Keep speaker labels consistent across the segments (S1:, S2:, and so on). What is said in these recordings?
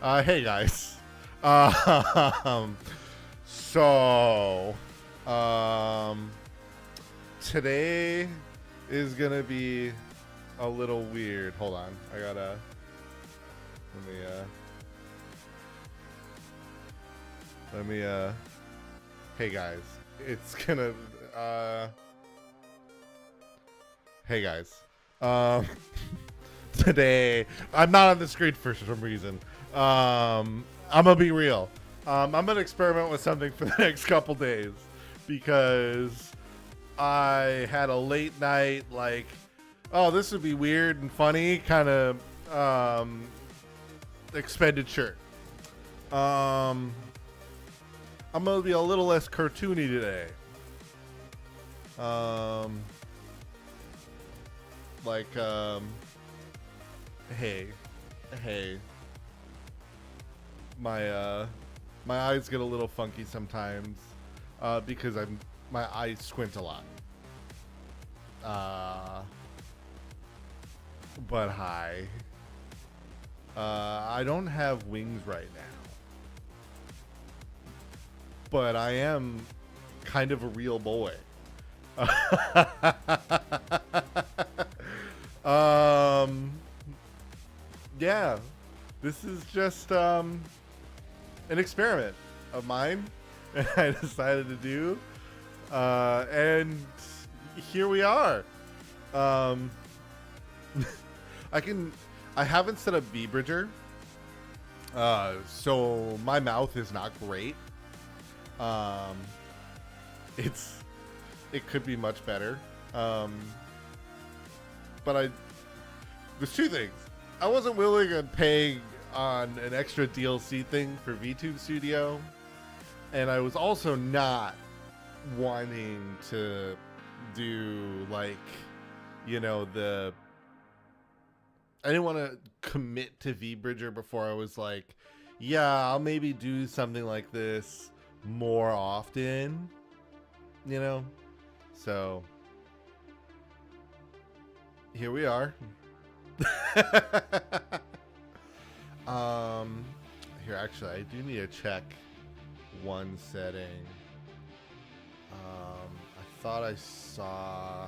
S1: Hey guys. Um, so, um, today is gonna be a little weird. Hold on, I gotta let me let me Hey guys, it's gonna Hey guys. Um, today I'm not on the screen for some reason. I'm gonna be real. I'm gonna experiment with something for the next couple days because I had a late night, like, oh, this would be weird and funny kind of expenditure. Um, I'm gonna be a little less cartoony today. Um, like, hey, hey, my eyes get a little funky sometimes because my eyes squint a lot. But hi. I don't have wings right now, but I am kind of a real boy. Yeah, this is just an experiment of mine I decided to do, and here we are. Um, I haven't set up VBridger, so my mouth is not great. Um, it could be much better. But there's two things. I wasn't willing on paying on an extra DLC thing for VTube Studio, and I was also not wanting to do, like, I didn't want to commit to VBridger before I was like, yeah, I'll maybe do something like this more often, So here we are. Here, actually, I do need to check one setting. I thought I saw.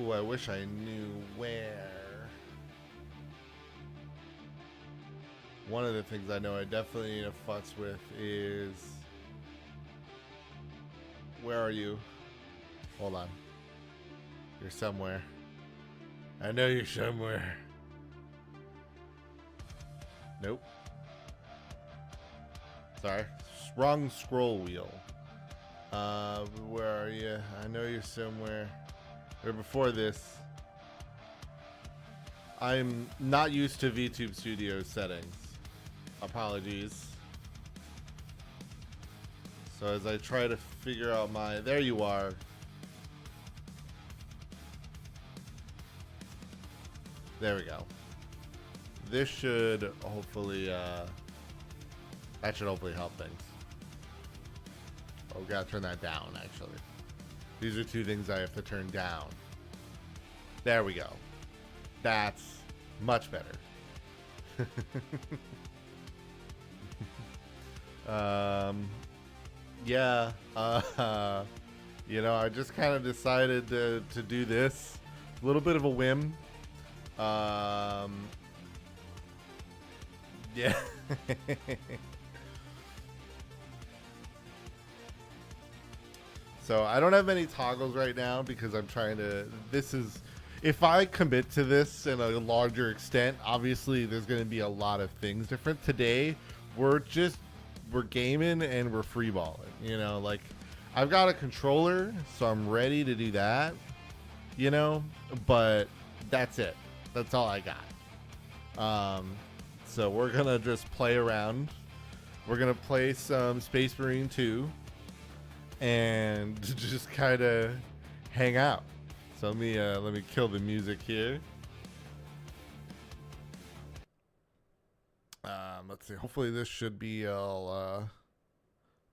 S1: Ooh, I wish I knew where. One of the things I know I definitely need to futz with is. Where are you? Hold on. You're somewhere. I know you're somewhere. Nope. Sorry. Wrong scroll wheel. Where are you? I know you're somewhere. Or before this. I'm not used to VTube Studio settings. Apologies. So as I try to figure out there you are. There we go. This should hopefully, that should hopefully help things. Oh, gotta turn that down, actually. These are two things I have to turn down. There we go. That's much better. Yeah. I just kind of decided to do this. A little bit of a whim. Yeah. So I don't have many toggles right now because I'm trying to. If I commit to this in a larger extent, obviously there's going to be a lot of things different. Today, we're gaming and we're freeballing. Like, I've got a controller, so I'm ready to do that. But that's it. That's all I got. So we're gonna just play around. We're gonna play some Space Marine 2 and just kind of hang out. So let me kill the music here. Let's see. Hopefully this should be all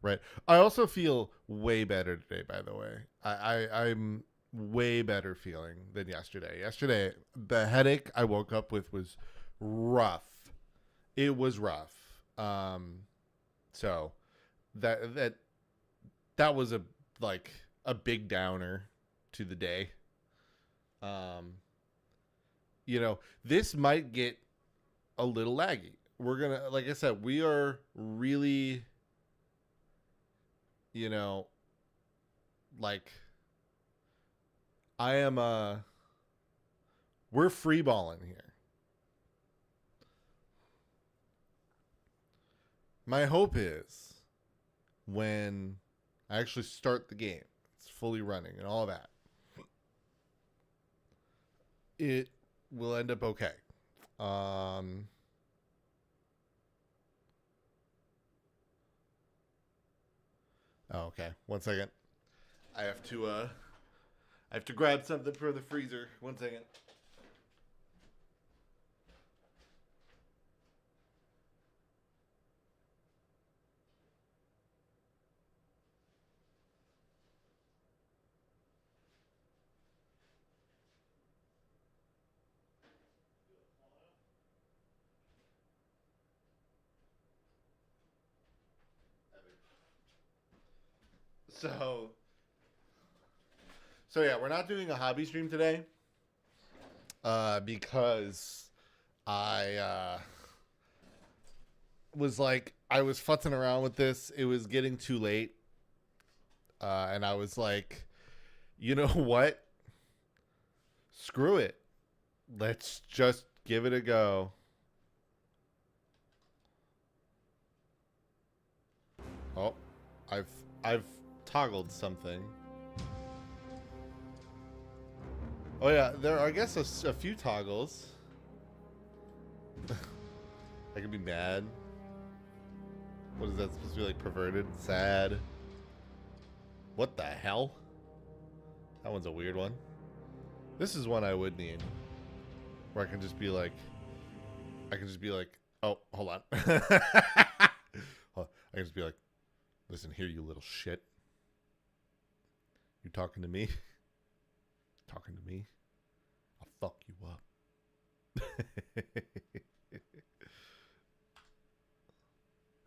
S1: right. I also feel way better today, by the way. I'm way better feeling than yesterday. Yesterday, the headache I woke up with was rough. It was rough. So that was a big downer to the day. This might get a little laggy. We're gonna, like I said, we are really, like I am we're free balling here. My hope is when I actually start the game, it's fully running and all that, it will end up okay. Okay. 1 second. I have to grab something from the freezer. 1 second. So yeah, we're not doing a hobby stream today. Because I I was futzing around with this. It was getting too late. And I was like, you know what? Screw it. Let's just give it a go. Oh, I've toggled something. Oh yeah, there are, I guess, a few toggles. I could be mad. What is that supposed to be, like, perverted? Sad? What the hell? That one's a weird one. This is one I would need. Where I can just be like, oh, hold on. I can just be like, listen here, you little shit. You talking to me? Talking to me? I'll fuck you up.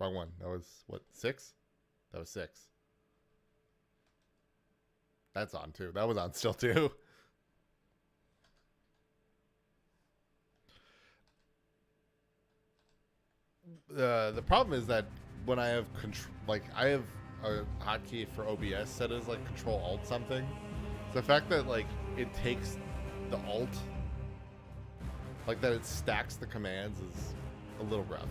S1: Wrong one. That was, what, 6? That was 6. That's on too. That was on still too. The problem is that when I have I have a hotkey for OBS set as like Control Alt something. So the fact that like it takes the Alt, like that it stacks the commands, is a little rough.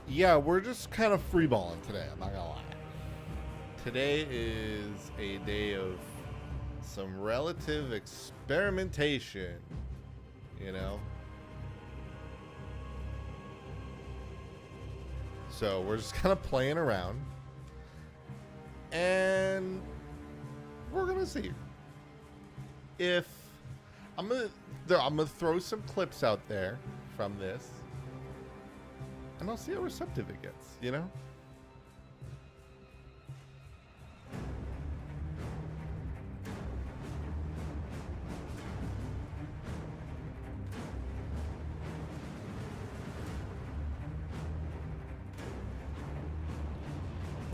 S1: Yeah, we're just kind of freeballing today. I'm not gonna lie. Today is a day of some relative experimentation, you know? So we're just kind of playing around, and we're gonna see if I'm gonna throw some clips out there from this, and I'll see how receptive it gets, you know?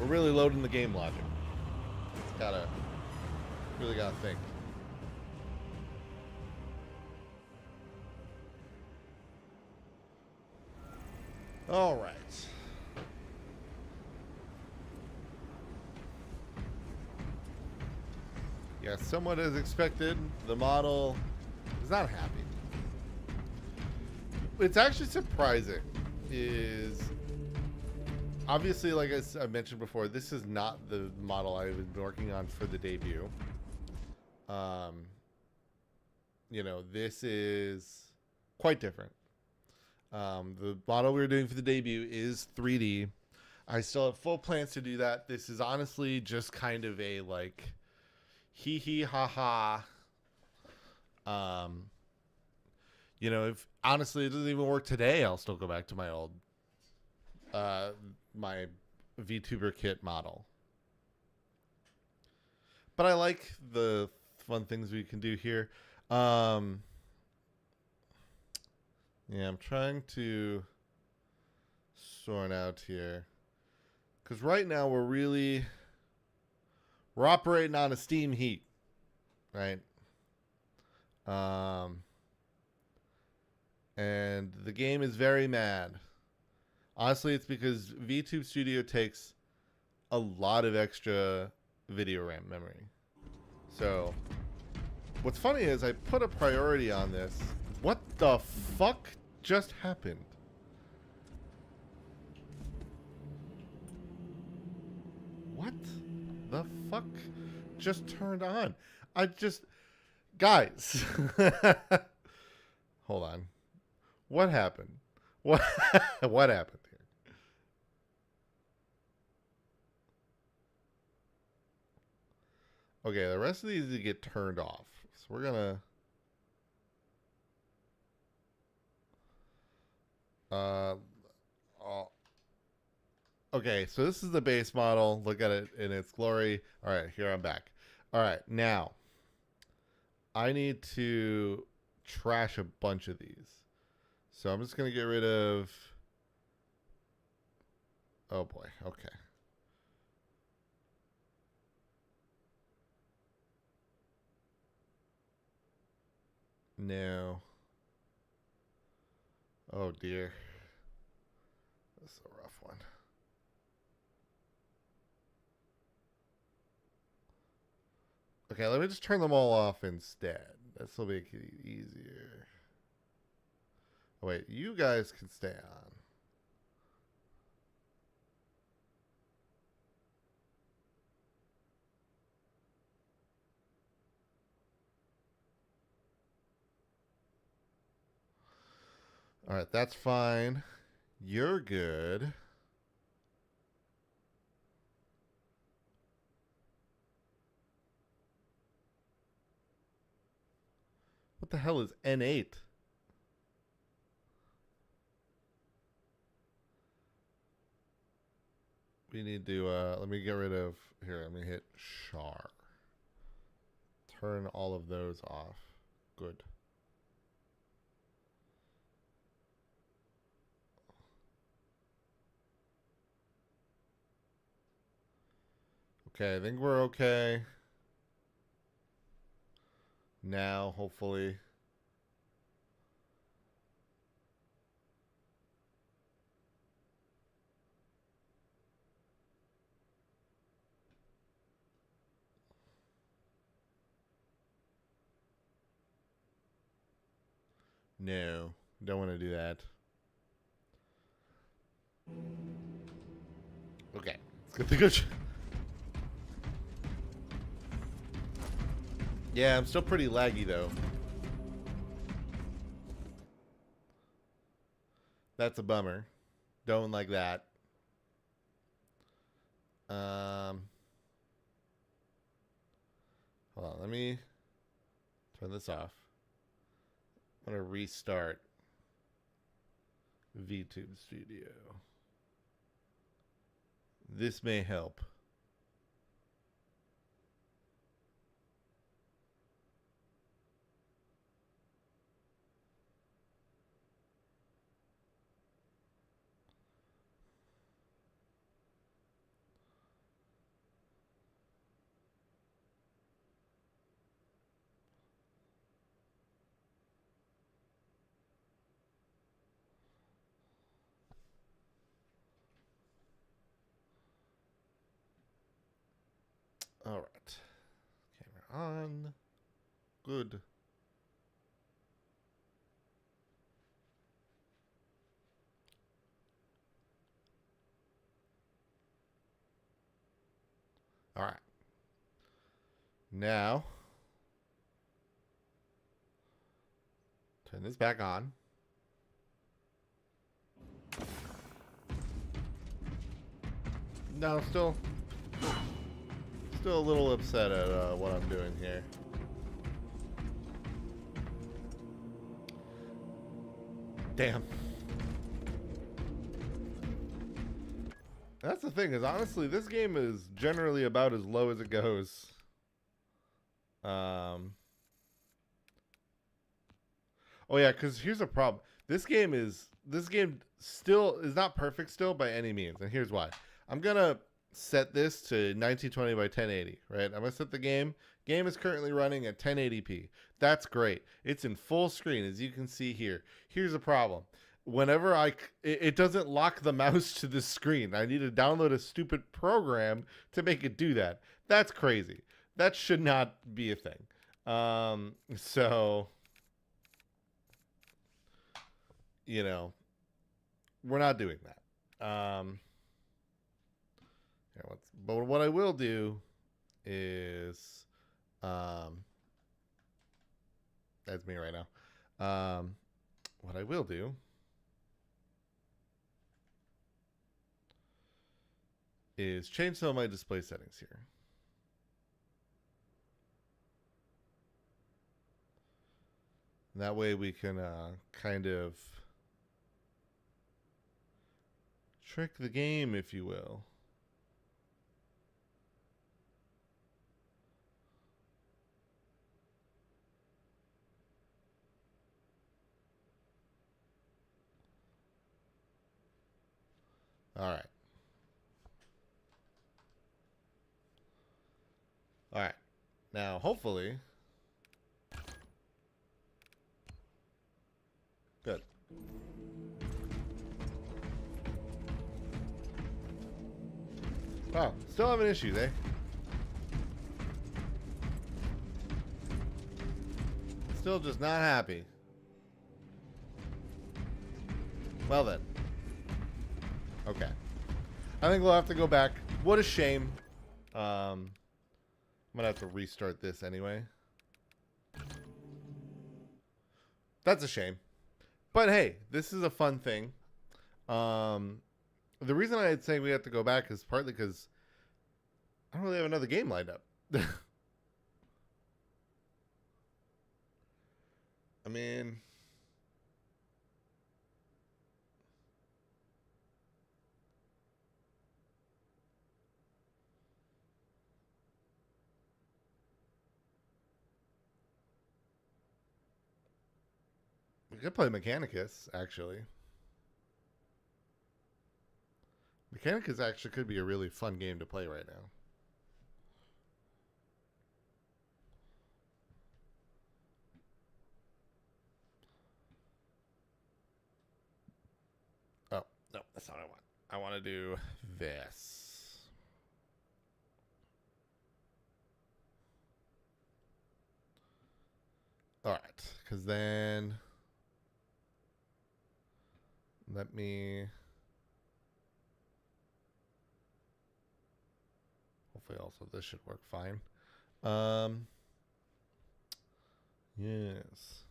S1: We're really loading the game logic. It's really gotta think. All right. Yeah, somewhat as expected, the model is not happy. It's actually surprising. Is obviously, like I mentioned before, this is not the model I've been working on for the debut. You know, this is quite different. The model we were doing for the debut is 3D. I still have full plans to do that. This is honestly just kind of a like hee hee ha ha. You know, if honestly it doesn't even work today, I'll still go back to my old my VTuber kit model. But I like the fun things we can do here. Yeah, I'm trying to sort out here. Because right now we're operating on a steam heat, right? And the game is very mad. Honestly, it's because VTube Studio takes a lot of extra video RAM memory. So, what's funny is I put a priority on this. What the fuck just happened? What the fuck just turned on? Guys. Hold on. What happened? What what happened here? Okay, the rest of these get turned off. So we're gonna okay, so this is the base model. Look at it in its glory. All right, here I'm back. All right, now I need to trash a bunch of these. So I'm just going to get rid of... Oh boy, okay. No. Oh dear. This is a rough one. Okay, let me just turn them all off instead. This will make it easier. Oh, wait, you guys can stay on. All right, that's fine. You're good. What the hell is N8? We need to, let me get rid of, here, let me hit char. Turn all of those off. Good. Okay, I think we're okay. Now, hopefully. No, don't want to do that. Okay, let's get the good. Yeah, I'm still pretty laggy though. That's a bummer. Don't like that. Hold on, let me turn this off. I'm gonna restart VTube Studio. This may help. All right. Camera on. Good. All right. Now, turn this back on. No, still a little upset at what I'm doing here. Damn. That's the thing, is honestly, this game is generally about as low as it goes. Oh yeah, because here's a problem. This game still is not perfect still by any means, and here's why. I'm gonna set this to 1920 by 1080, right? I'm gonna set the game. Game is currently running at 1080p. That's great. It's in full screen, as you can see here. Here's a problem. Whenever it doesn't lock the mouse to the screen. I need to download a stupid program to make it do that. That's crazy. That should not be a thing. So, you know, we're not doing that. But what I will do is, that's me right now. What I will do is change some of my display settings here. And that way we can kind of trick the game, if you will. All right. All right. Now, hopefully, good. Wow, still having issues, eh? Still just not happy. Well then. Okay. I think we'll have to go back. What a shame. I'm gonna have to restart this anyway. That's a shame. But hey, this is a fun thing. The reason I'd say we have to go back is partly because I don't really have another game lined up. I mean, we could play Mechanicus, actually. Mechanicus actually could be a really fun game to play right now. Oh, no, that's not what I want. I want to do this. All right, because then let me... Hopefully also this should work fine. Yes.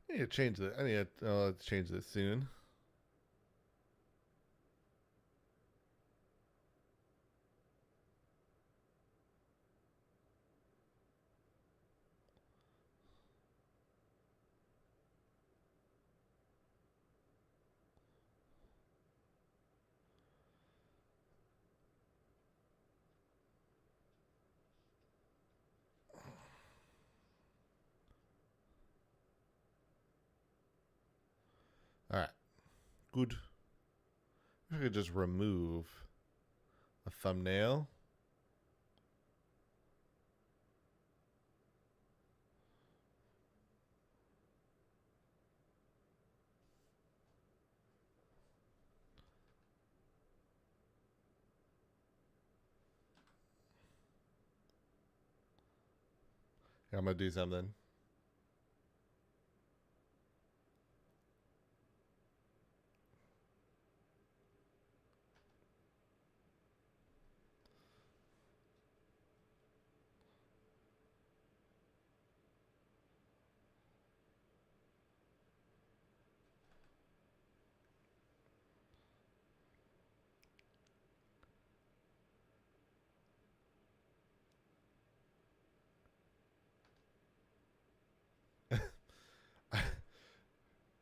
S1: I need to change that. I need to change this soon. All right. Good. I could just remove a thumbnail. Yeah, I'm going to do something.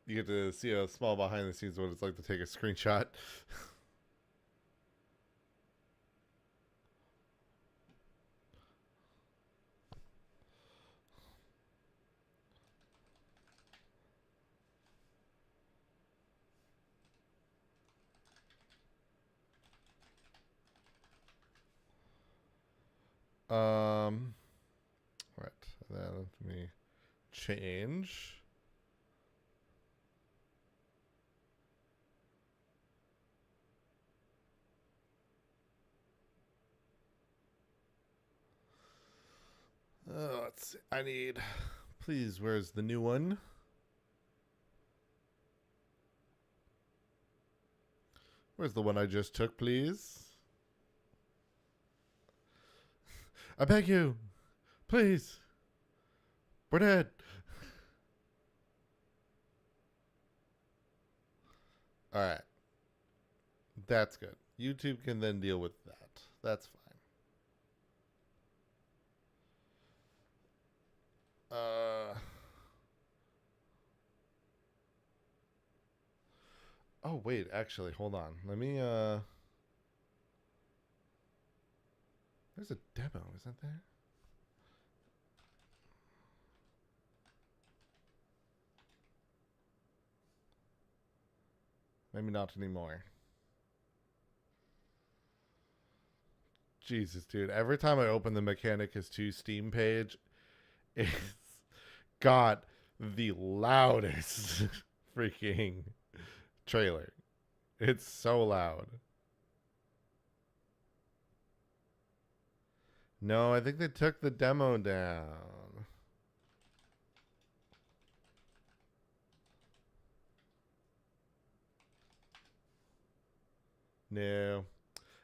S1: You get to see a small behind the scenes what it's like to take a screenshot. Right. Let me change. Let's see. I need. Please, where's the new one? Where's the one I just took, please? I beg you. Please. We're dead. Alright. That's good. YouTube can then deal with that. That's fine. Oh, wait. Actually, hold on. Let me, There's a demo, isn't there? Maybe not anymore. Jesus, dude. Every time I open the Mechanicus 2 Steam page, it's got the loudest freaking trailer. It's so loud. No, I think they took the demo down. No.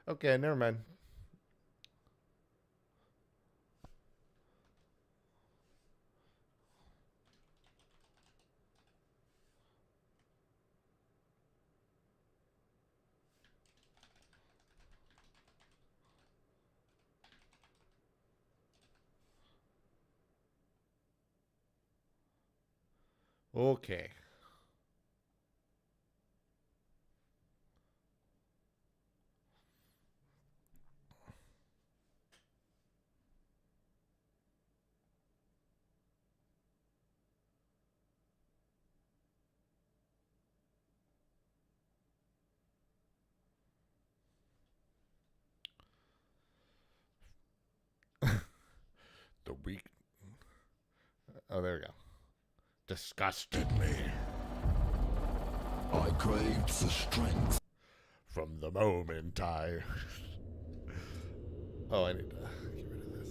S1: Okay, never mind. Okay. The weak. Oh, there we go. Disgusted me.
S2: I craved the strength.
S1: From the moment I. Oh, I need to get rid of this.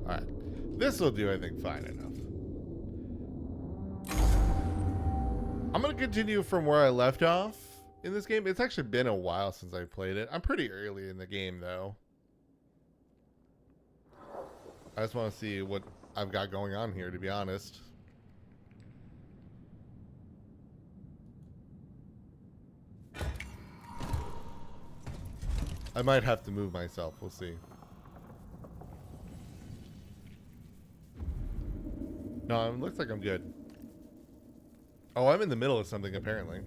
S1: Alright. This will do, I think, fine enough. I'm going to continue from where I left off in this game. It's actually been a while since I played it. I'm pretty early in the game, though. I just want to see what I've got going on here, to be honest. I might have to move myself. We'll see. No, it looks like I'm good. Oh, I'm in the middle of something, apparently.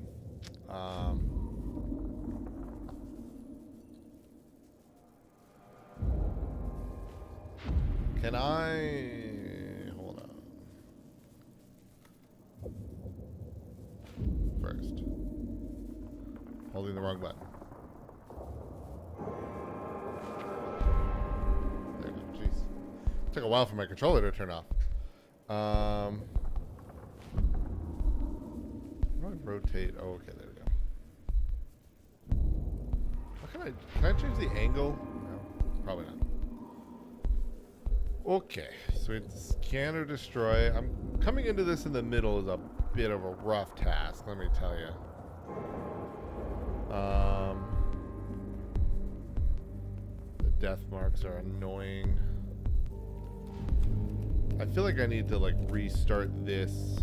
S1: Can I... Hold on. First. Holding the wrong button. There we go. Jeez. Took a while for my controller to turn off. How do I rotate? Oh, okay, there we go. How can I change the angle? No, probably not. Okay, so it's scan or destroy. I'm coming into this in the middle is a bit of a rough task, let me tell you. The death marks are annoying. I feel like I need to like restart this.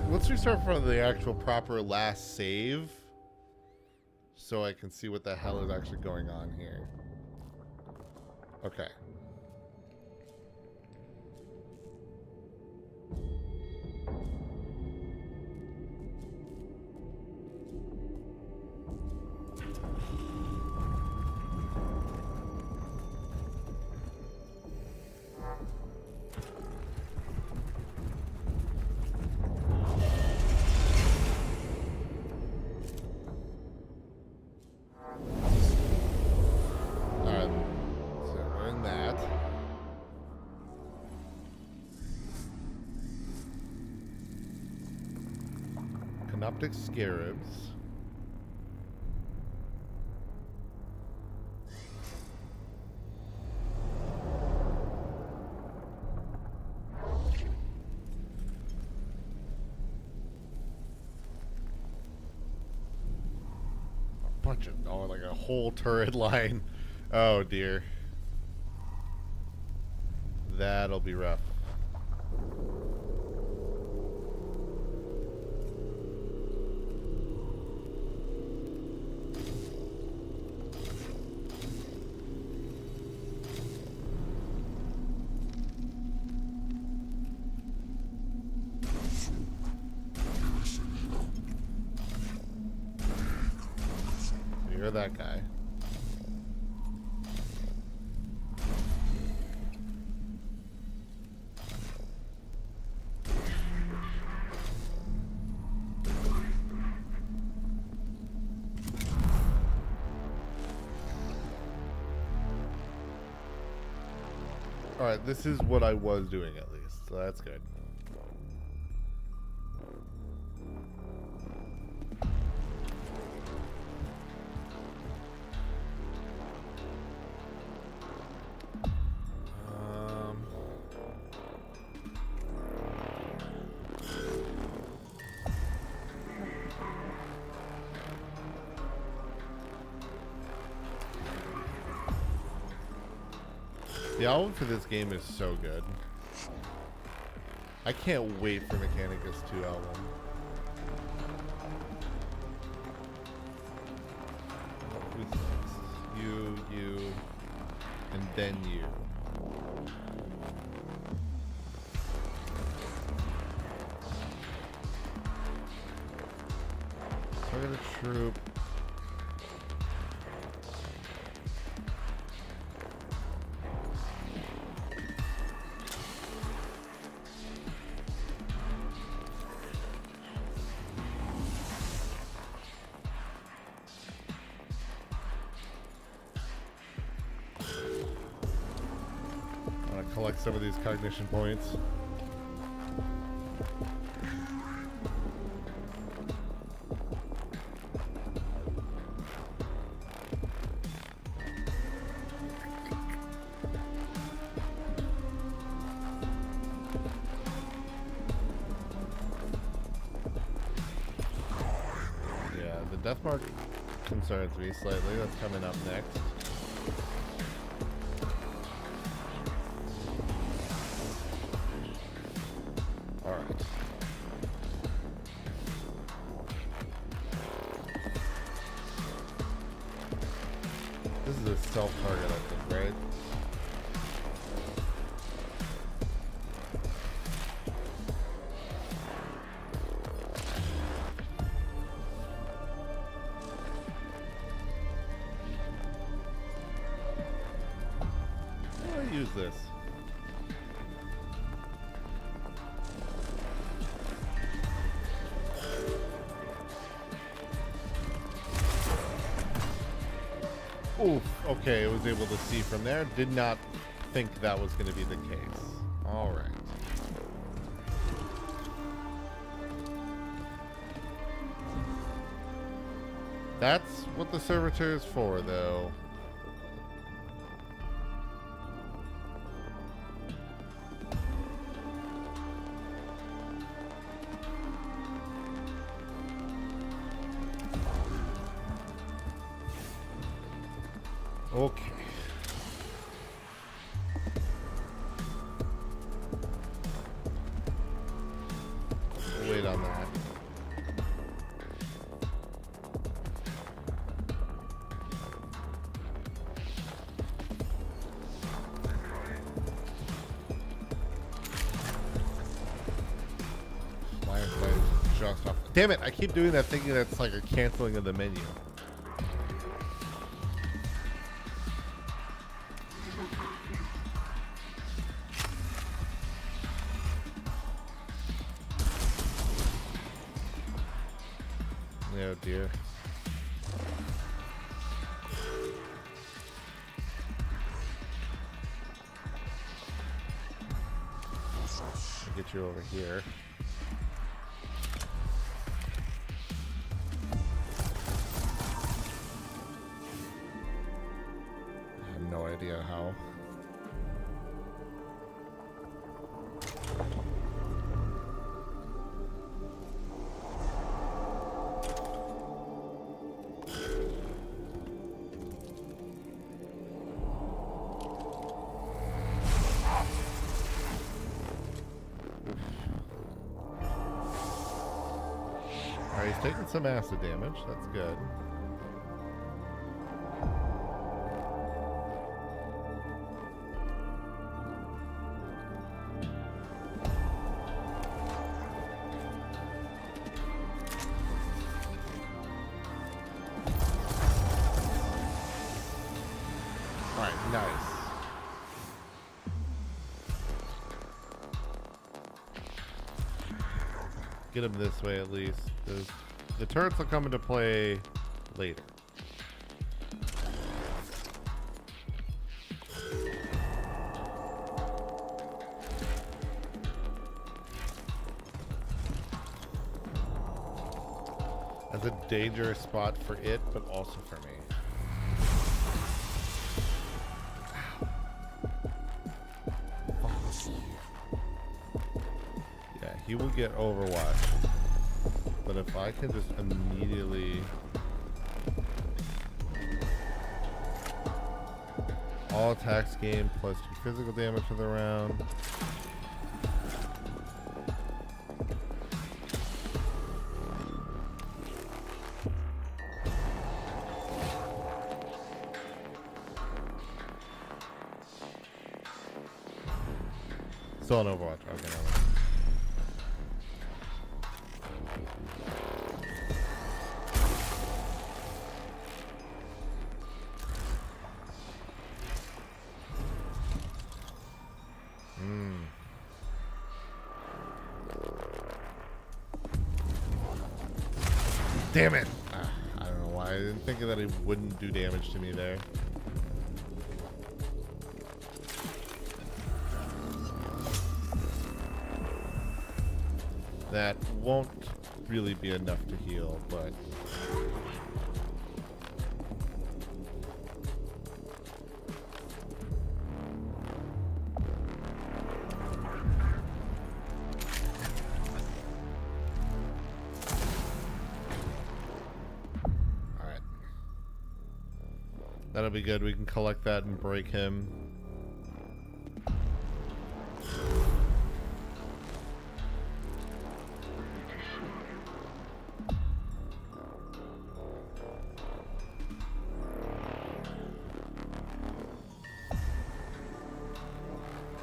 S1: Let's let's restart from the actual proper last save, so I can see what the hell is actually going on here. Okay. Alright, so we're in that. Canoptic Scarabs. Bunch of, oh, like a whole turret line. Oh dear. That'll be rough. You're that guy. Alright, this is what I was doing at least, so that's good. The album for this game is so good. I can't wait for Mechanicus 2 album. Who's next? You, and then you. Target a troop. Collect some of these cognition points. Yeah, the death mark concerns me slightly. That's coming up next. This is a self-target, I think, right? How do I use this? Oof, okay, I was able to see from there. Did not think that was going to be the case. Alright. That's what the servitor is for, though. Okay. We'll wait on that. Damn it, I keep doing that thinking that's like a canceling of the menu. Oh dear. I'll get you over here. I have no idea how. Alright, he's taking some acid damage. That's good. Alright, nice. Get him this way at least. The turrets will come into play later. That's a dangerous spot for it, but also for me. Yeah, he will get Overwatch. But if I can just immediately... All attacks gain plus 2 physical damage for the round. Still on Overwatch. Okay, no. Damn it! I don't know why. I didn't think that he wouldn't do damage to me there. That won't really be enough to heal, but... That'll be good. We can collect that and break him.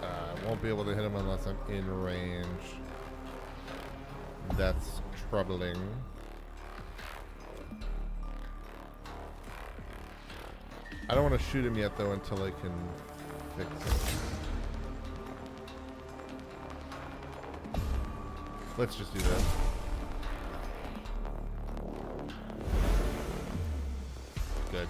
S1: I won't be able to hit him unless I'm in range. That's troubling. I don't want to shoot him yet, though, until I can fix it. Let's just do that. Good.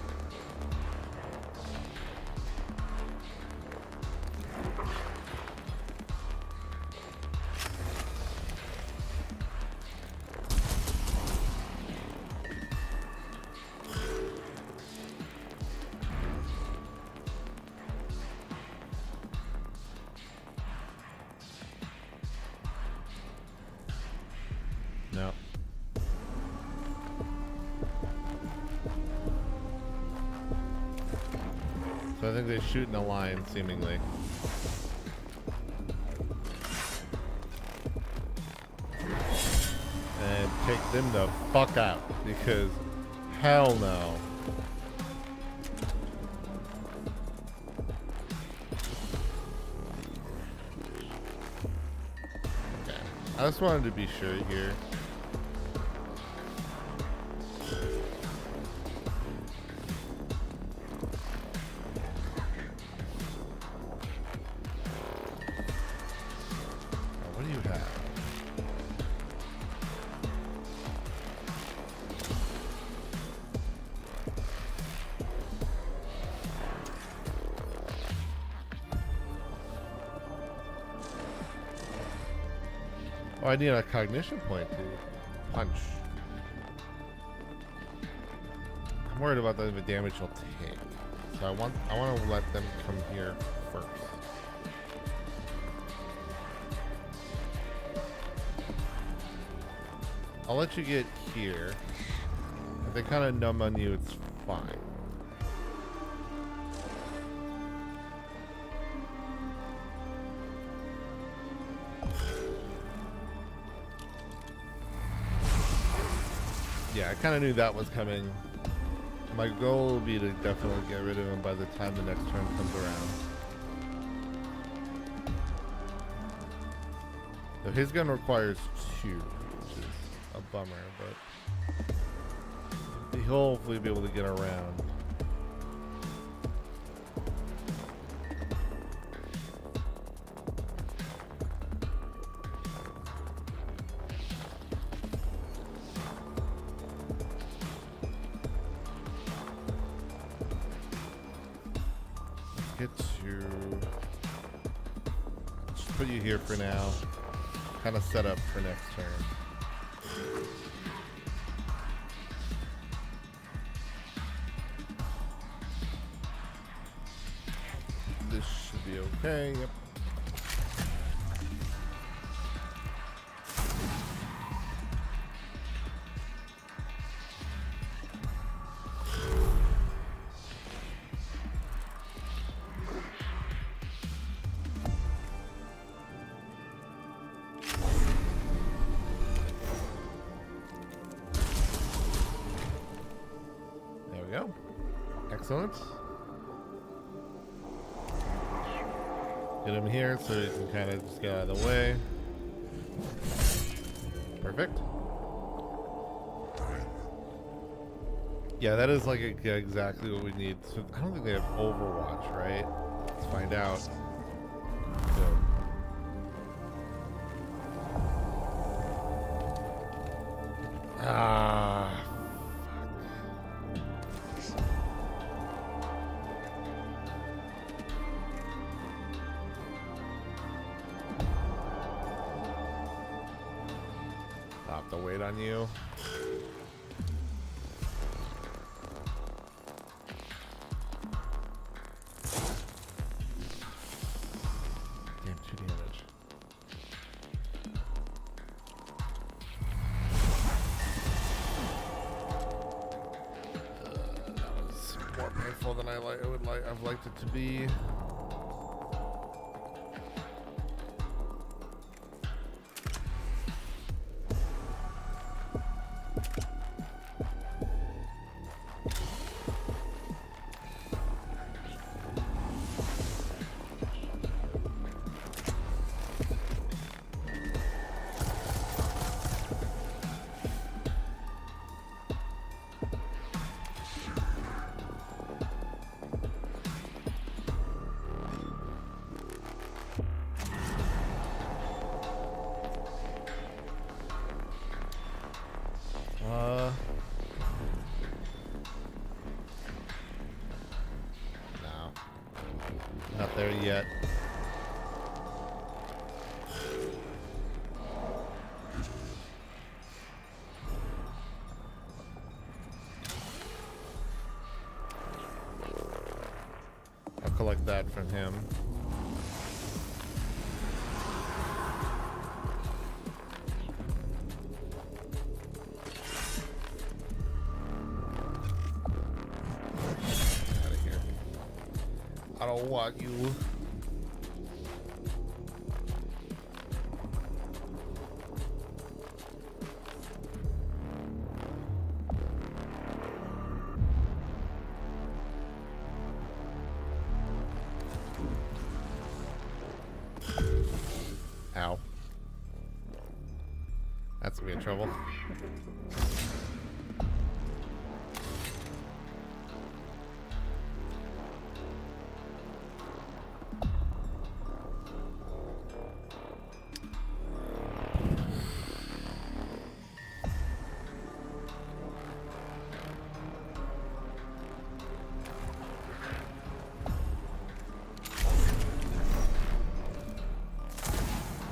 S1: No. So I think they shoot in a line, seemingly. And take them the fuck out, because hell no. Okay. I just wanted to be sure here. Oh, I need a cognition point to punch. I'm worried about the damage he'll take. So I want to let them come here first. I'll let you get here. If they kind of numb on you, it's fine. Yeah, I kind of knew that was coming. My goal would be to definitely get rid of him by the time the next turn comes around. So his gun requires 2, which is a bummer, but he'll hopefully be able to get around. Get to just put you here for now. Kind of set up for next turn. This should be okay. Yep. Go. Excellent. Get him here so he can kind of just get out of the way. Perfect. Yeah, that is like exactly what we need. So I don't think they have Overwatch, right? Let's find out. Good. Ah. I'll have to wait on you. Damn, 2 damage. That was more painful than I've liked it to be. No. Not there yet. I'll collect that from him. I don't want you. Ow. That's gonna be in trouble.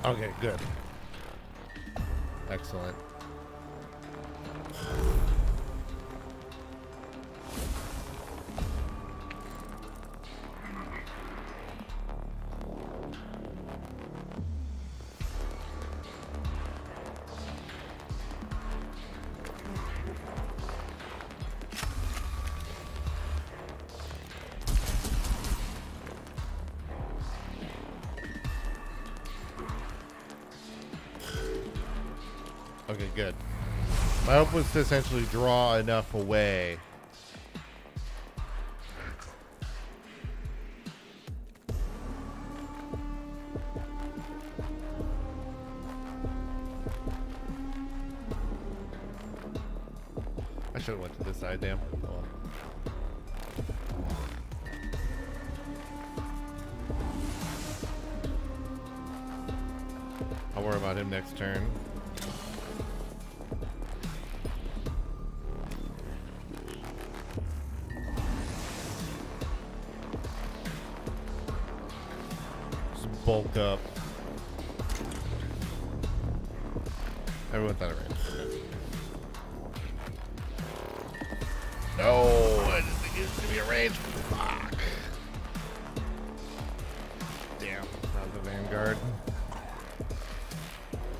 S1: Okay, good. Excellent. Okay, good. My hope was to essentially draw enough away. I should have went to this side, damn. Oh, well. I'll worry about him next turn. Just bulk up. Everyone thought it ran. No, I didn't think it was gonna be a range. Fuck. Damn, not the Vanguard.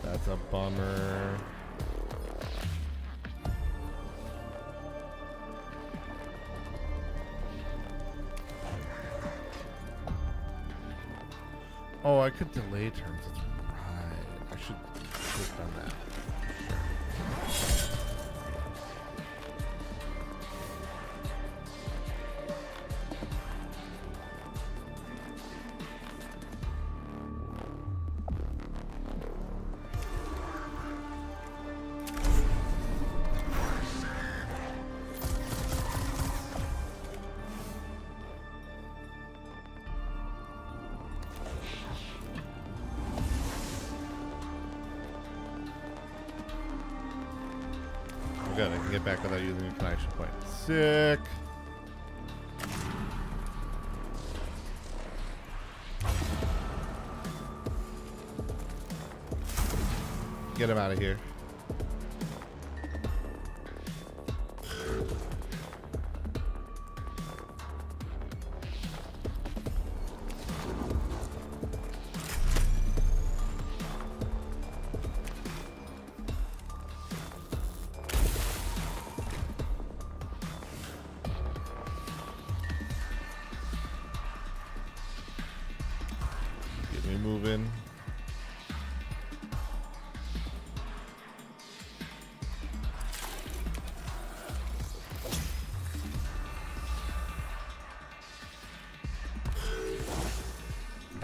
S1: That's a bummer. Oh, I could delay turns. That's right. I should have done that. Good, I can get back without using a connection point. Sick. Get him out of here. Get me moving.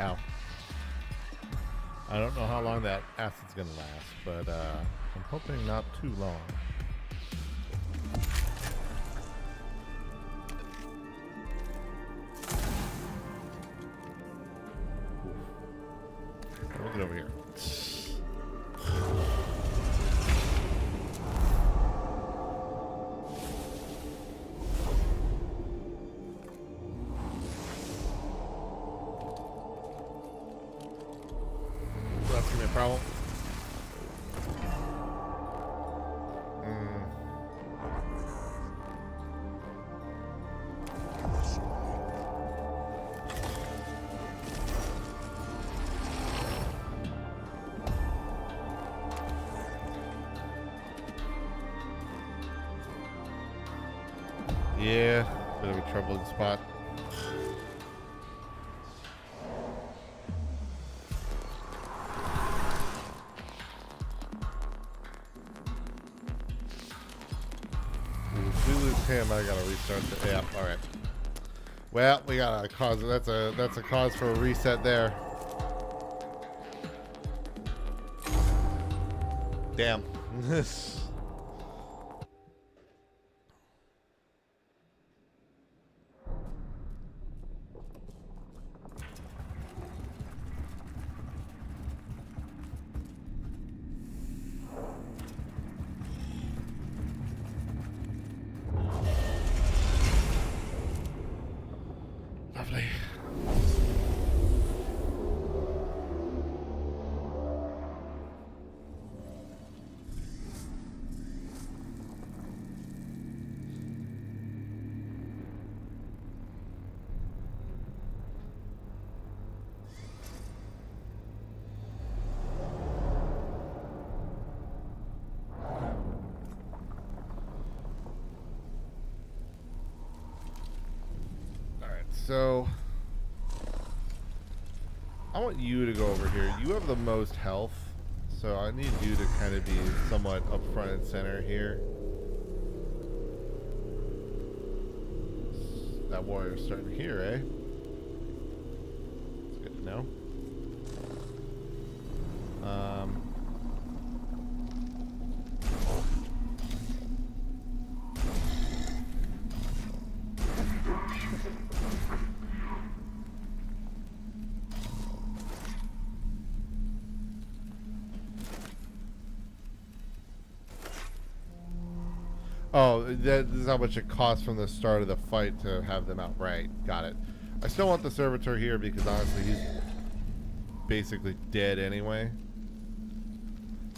S1: Ow. I don't know how long that acid's gonna last, but I'm hoping not too long. We'll get over here. That's gonna be a problem. Yeah, bit of a troubling spot. If we lose him, I gotta restart the. Yeah, all right. Well, we got a cause. That's a cause for a reset there. Damn. Lovely. so I want you to go over here. You have the most health, so I need you to kind of be somewhat up front and center here. That warrior's starting to hear, eh? It's good to know. Oh, that is how much it costs from the start of the fight to have them out. Right, got it. I still want the servitor here because honestly he's basically dead anyway.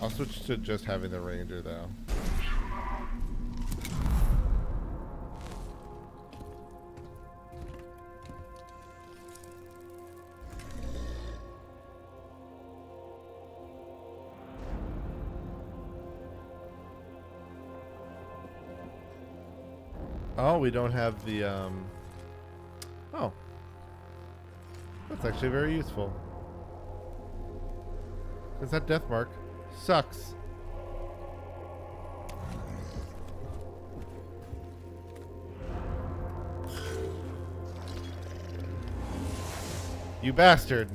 S1: I'll switch to just having the ranger though. Oh, we don't have the, oh. That's actually very useful. Because that death mark sucks. You bastard.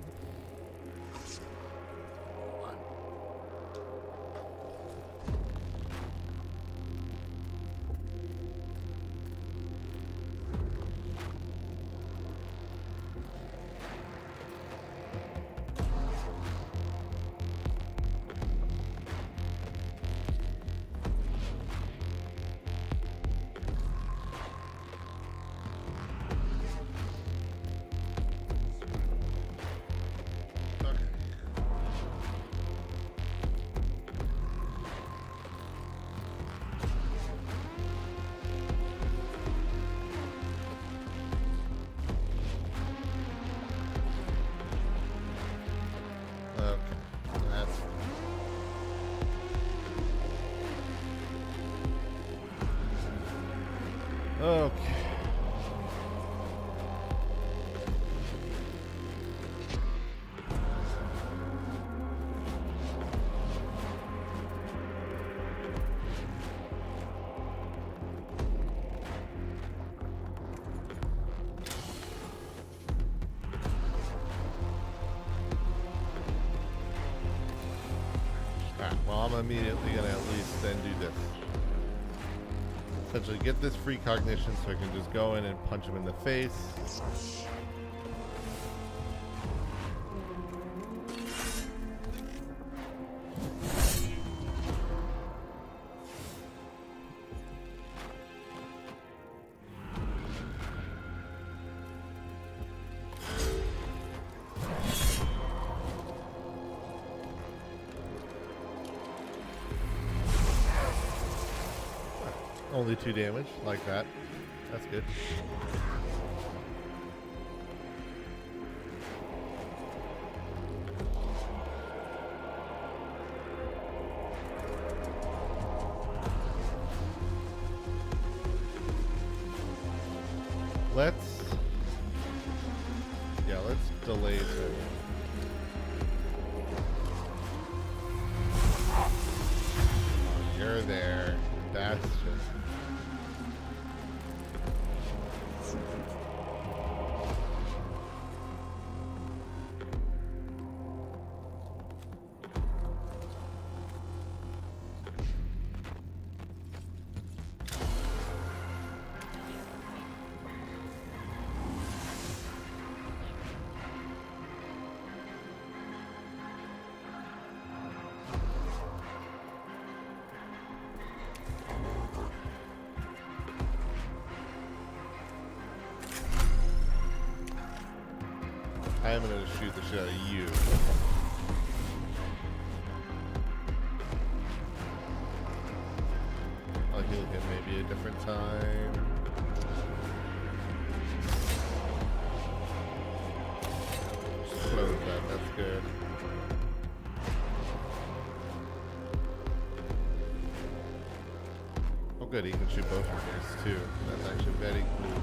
S1: Okay. Alright, well, I'm immediately gonna at least then do this. Essentially get this free cognition so I can just go in and punch him in the face. Only 2 damage, like that. That's good. Let's delay it. You're there. That's just... I am going to shoot the shit out of you. I'll heal him maybe a different time. Just close that, that's good. Oh good, he can shoot both of these too. That's actually very cool.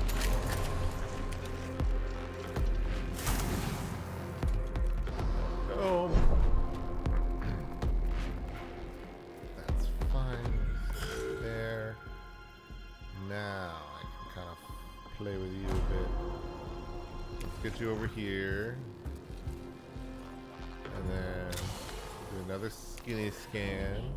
S1: Now I can kind of play with you a bit. Let's get you over here. And then do another skinny scan.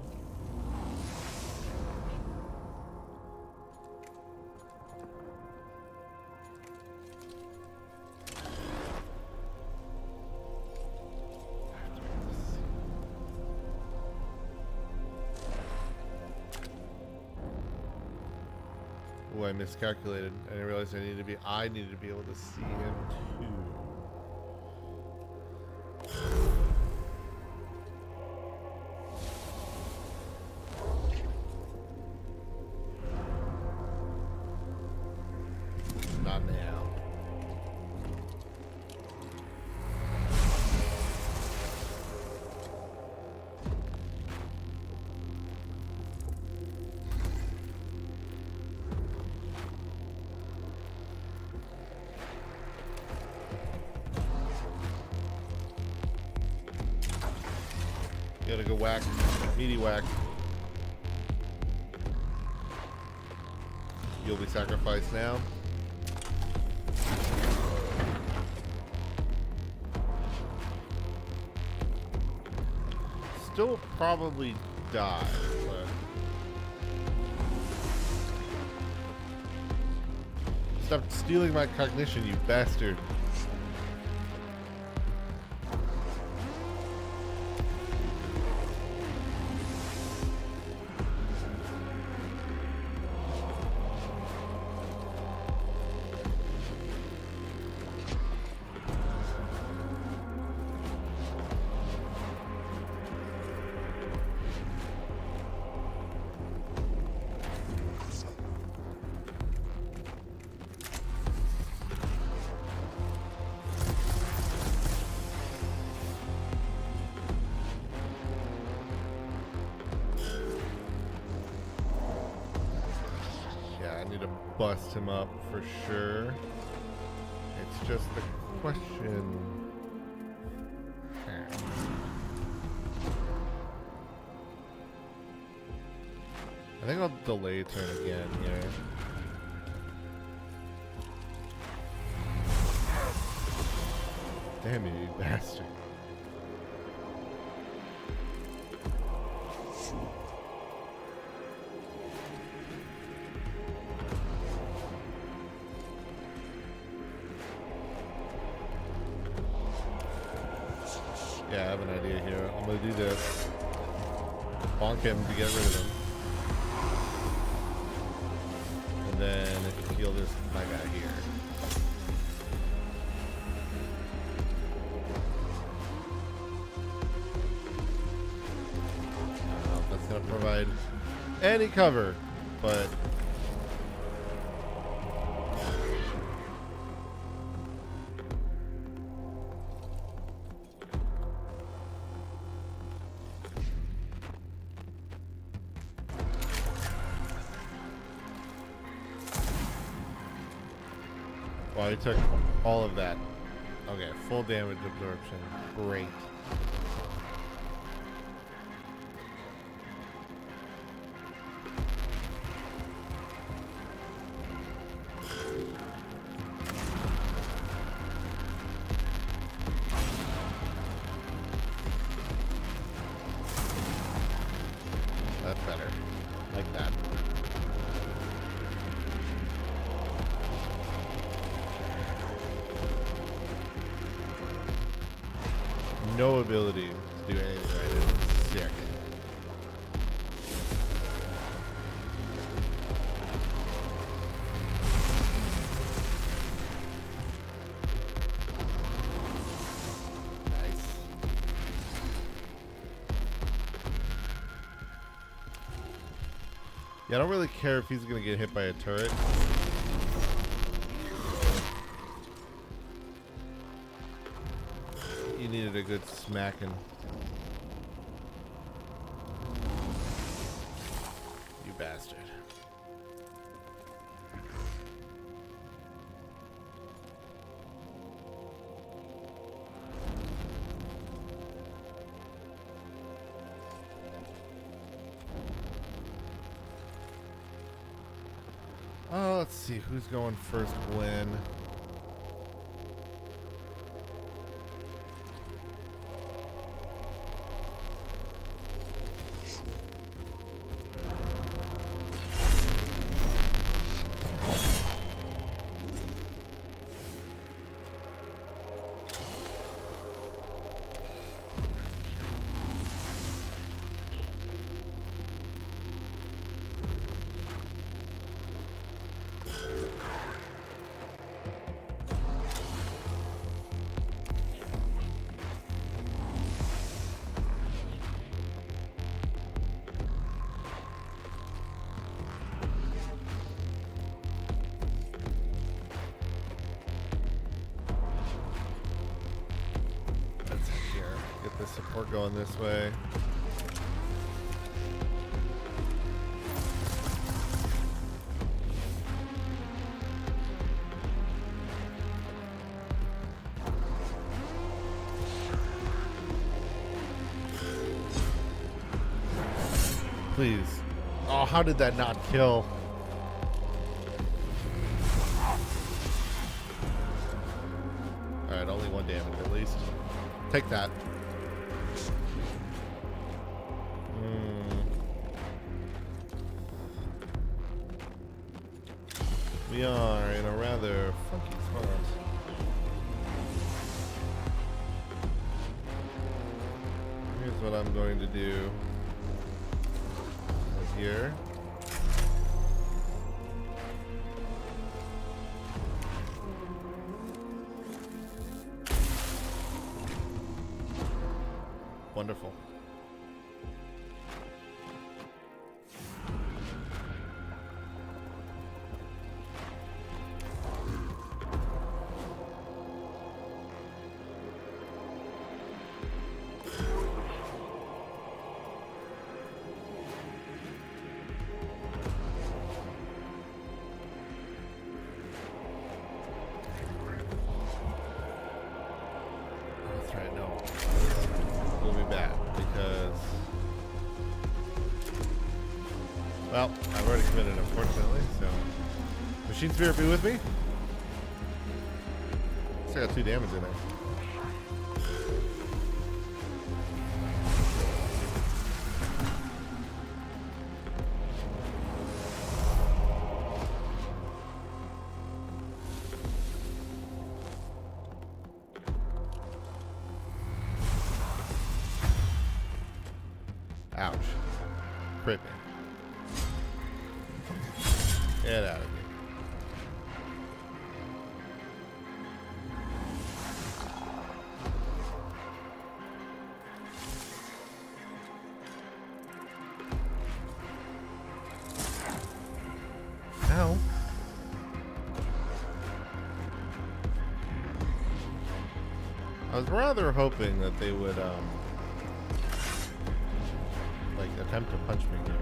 S1: Oh, I miscalculated. I didn't realize I needed to be able to see him too. Not now. You gotta go whack, meaty whack. You'll be sacrificed now. Still probably die, but stop stealing my cognition, you bastard. I need to bust him up for sure. It's just the question. I think I'll delay turn again here. Damn you bastard. Yeah, I have an idea here. I'm gonna do this. Bonk him to get rid of him. And then kill this my guy here. I don't know if that's gonna provide any cover, but wow, he took all of that. Okay, full damage absorption. Great. That's better. Like that. No ability to do anything right in sick. Nice. Yeah, I don't really care if he's gonna get hit by a turret. You needed a good smacking. You bastard. Let's see who's going first when. The support going this way. Please. Oh, how did that not kill? Alright, only 1 damage at least. Take that. We are in a rather funky spot. Here's what I'm going to do. Right here. Wonderful. That's right, no. We'll be bad because, well, I've already committed, unfortunately, so. Machine Spirit be with me? Still got 2 damage in there. Ouch. Crit me. Get out of here. Ow. I was rather hoping that they would, like, attempt to punch me here.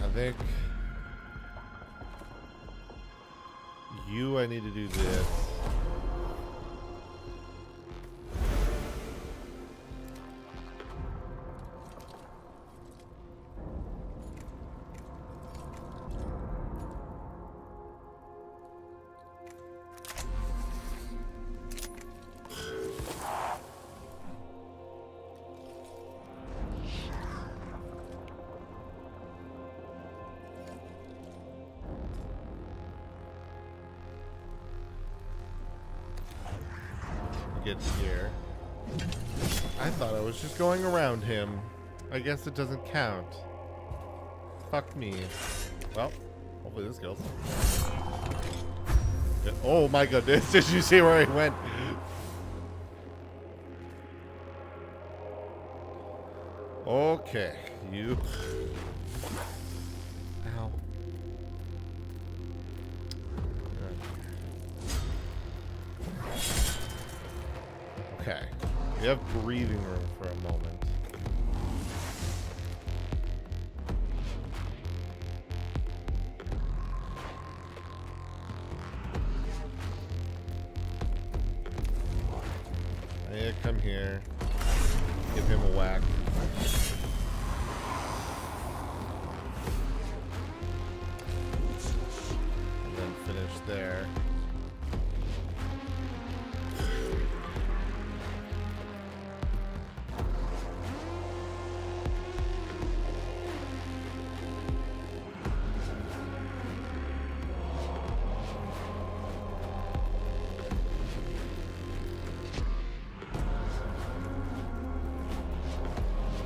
S1: I think I need to do this. Get here. I thought I was just going around him. I guess it doesn't count. Fuck me. Well, hopefully this kills. Oh my goodness, did you see where he went? Okay, you. Ow. Okay. We have breathing room for a moment. Yeah, come here. Give him a whack. And then finish there.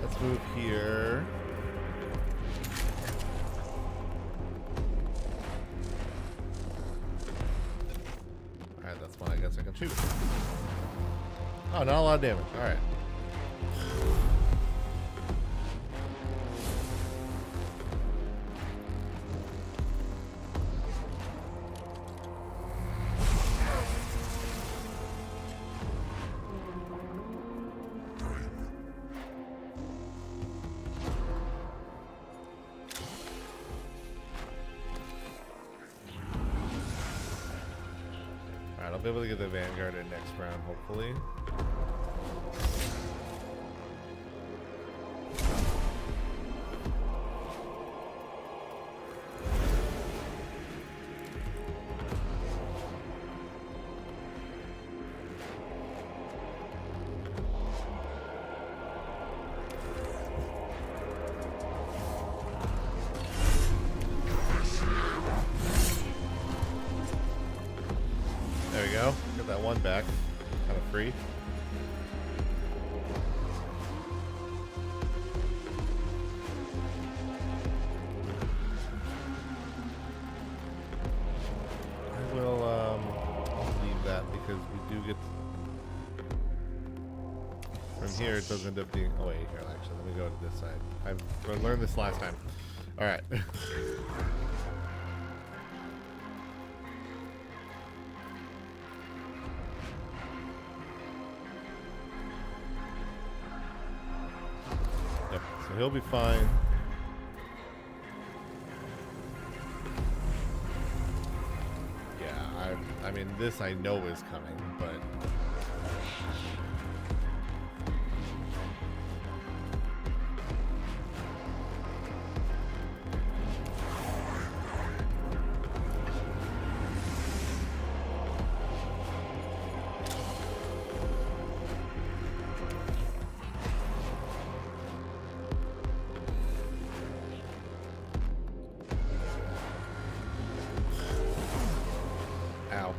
S1: Let's move here. Alright, that's one I guess I can shoot. Oh, not a lot of damage. Alright. Alright, I'll be able to get the Vanguard in next round, hopefully. There we go. Get that one back. Kind of free. I will leave that because we do get from here. It does end up being. Oh wait, here actually. Let me go to this side. I've learned this last time. All right. Yep, so he'll be fine. Yeah, I mean, this I know is coming, but... Ow.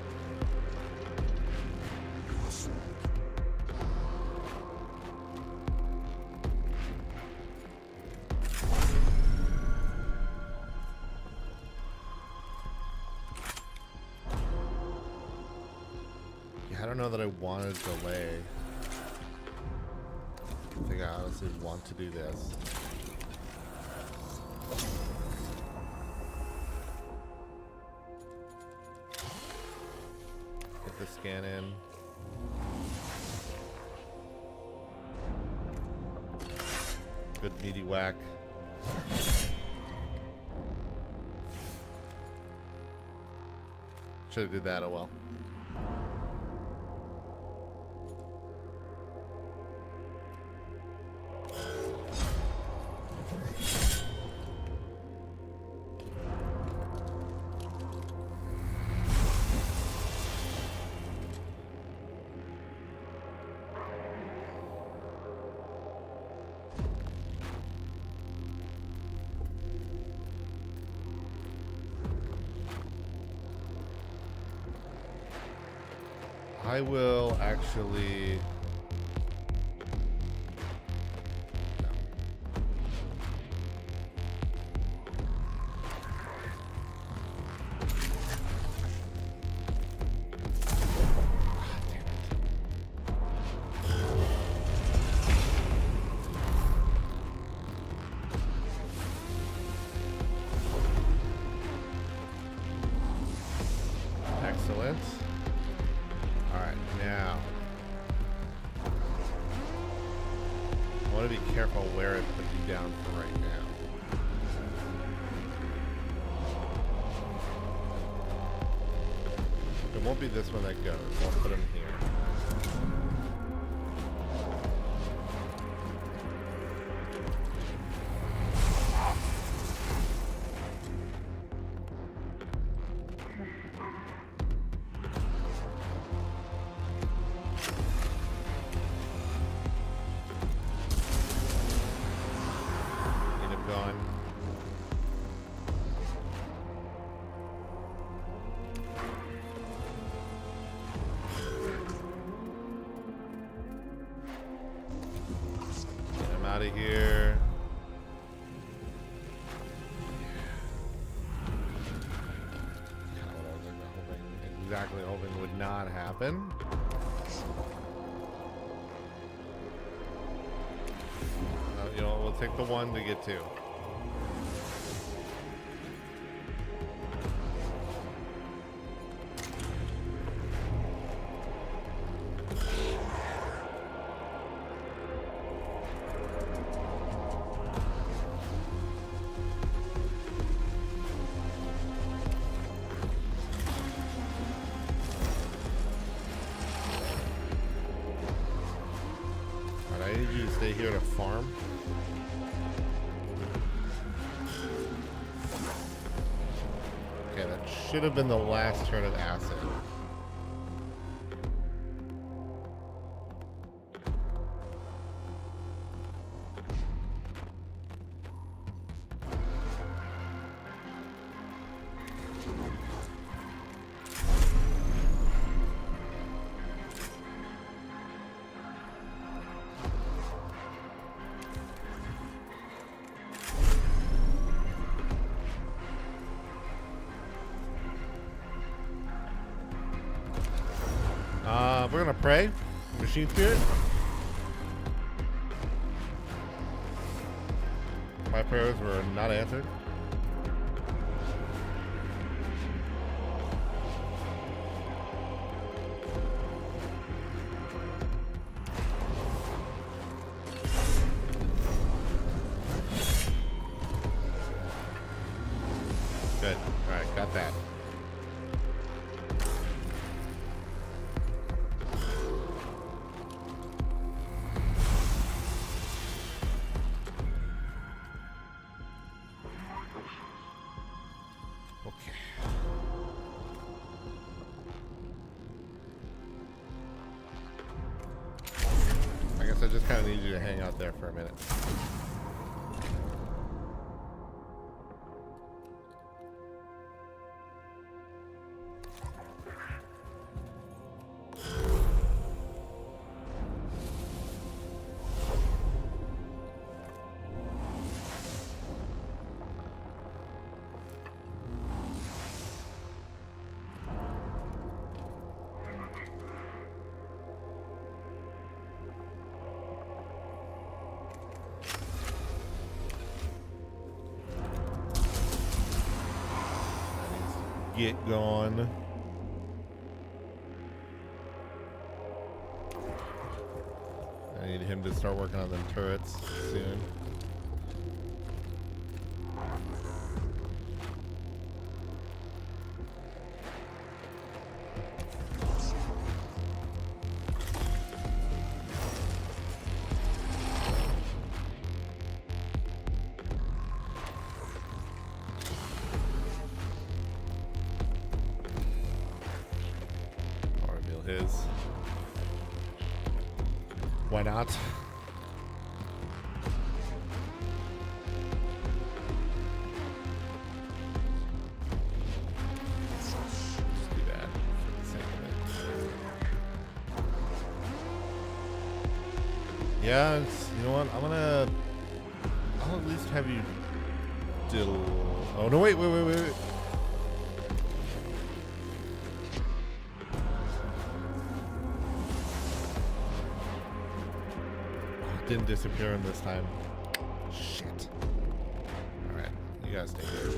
S1: Yeah, I don't know that I want to delay. I think I honestly want to do this. Get the scan in. Good meaty whack. Should have did that, oh well. I will actually... No. Excellent. Alright, now want to be careful where it puts you down for right now. It won't be this one that goes. I'll put him here. Need him gone. Get him out of here. Exactly hoping would not happen. You know, we'll take the one to get two. Alright, I need you to stay here to farm. Okay, that should have been the last turn of acid. We're gonna pray. Machine Spirit. My prayers were not answered. Good. Alright, got that. Okay. I guess I just kind of need you to hang out there for a minute. Get gone. I need him to start working on them turrets soon. His. Why not? Just do that for the sake of it. Yeah, you know what? I'll at least have you diddle. Oh no! Wait. Didn't disappear in this time. Shit. Alright, you guys stay here.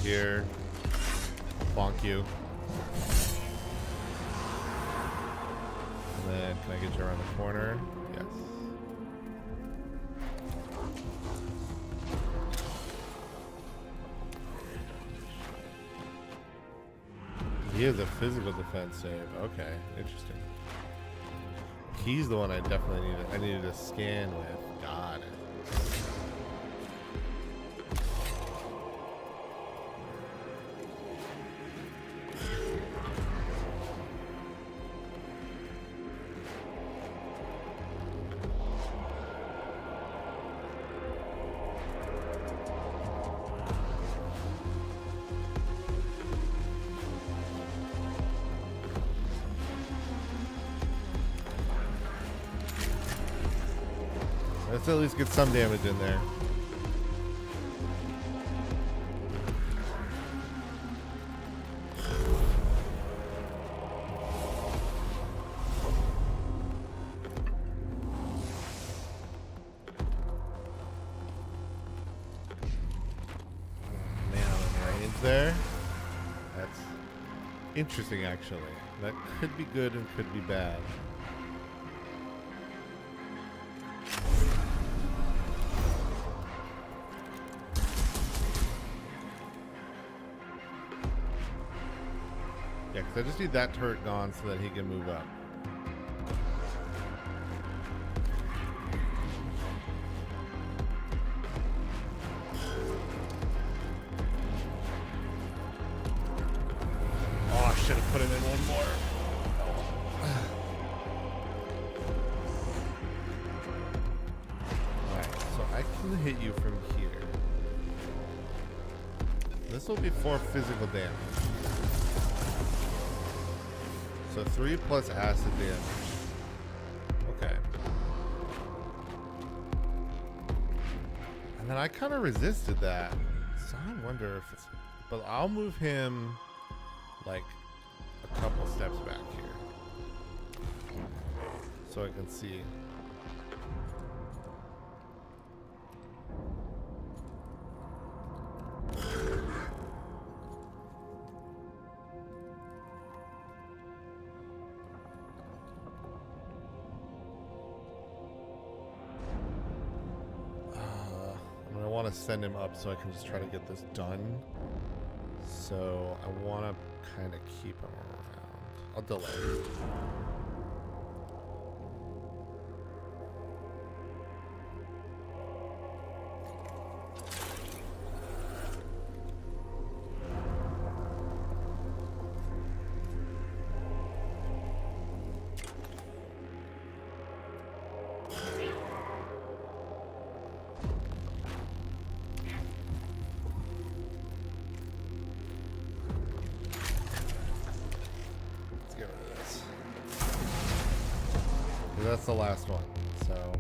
S1: here. Bonk you. And then can I get you around the corner? Yes. He has a physical defense save. Okay, interesting. He's the one I definitely needed. I needed to scan with. Got it. Let's at least get some damage in there. Man, I'm in range there. That's interesting, actually. That could be good and could be bad. Yeah, because I just need that turret gone so that he can move up. Oh, I should have put him in one more. Alright, so I can hit you from here. This will be 4 physical damage. So 3 plus acid damage. Okay. And then I kind of resisted that. So I wonder if it's... But I'll move him like a couple steps back here. So I can see. I want to send him up so I can just try to get this done. So I want to kind of keep him around. I'll delay. That's the last one, so.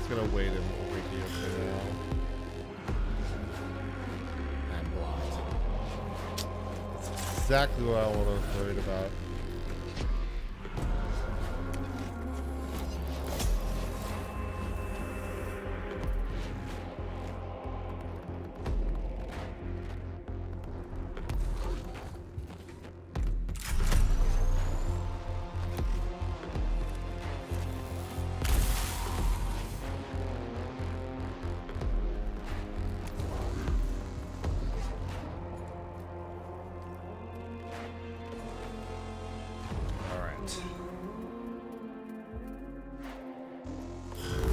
S1: Gonna wait him over here for now. And blocked. That's exactly what I was worried about.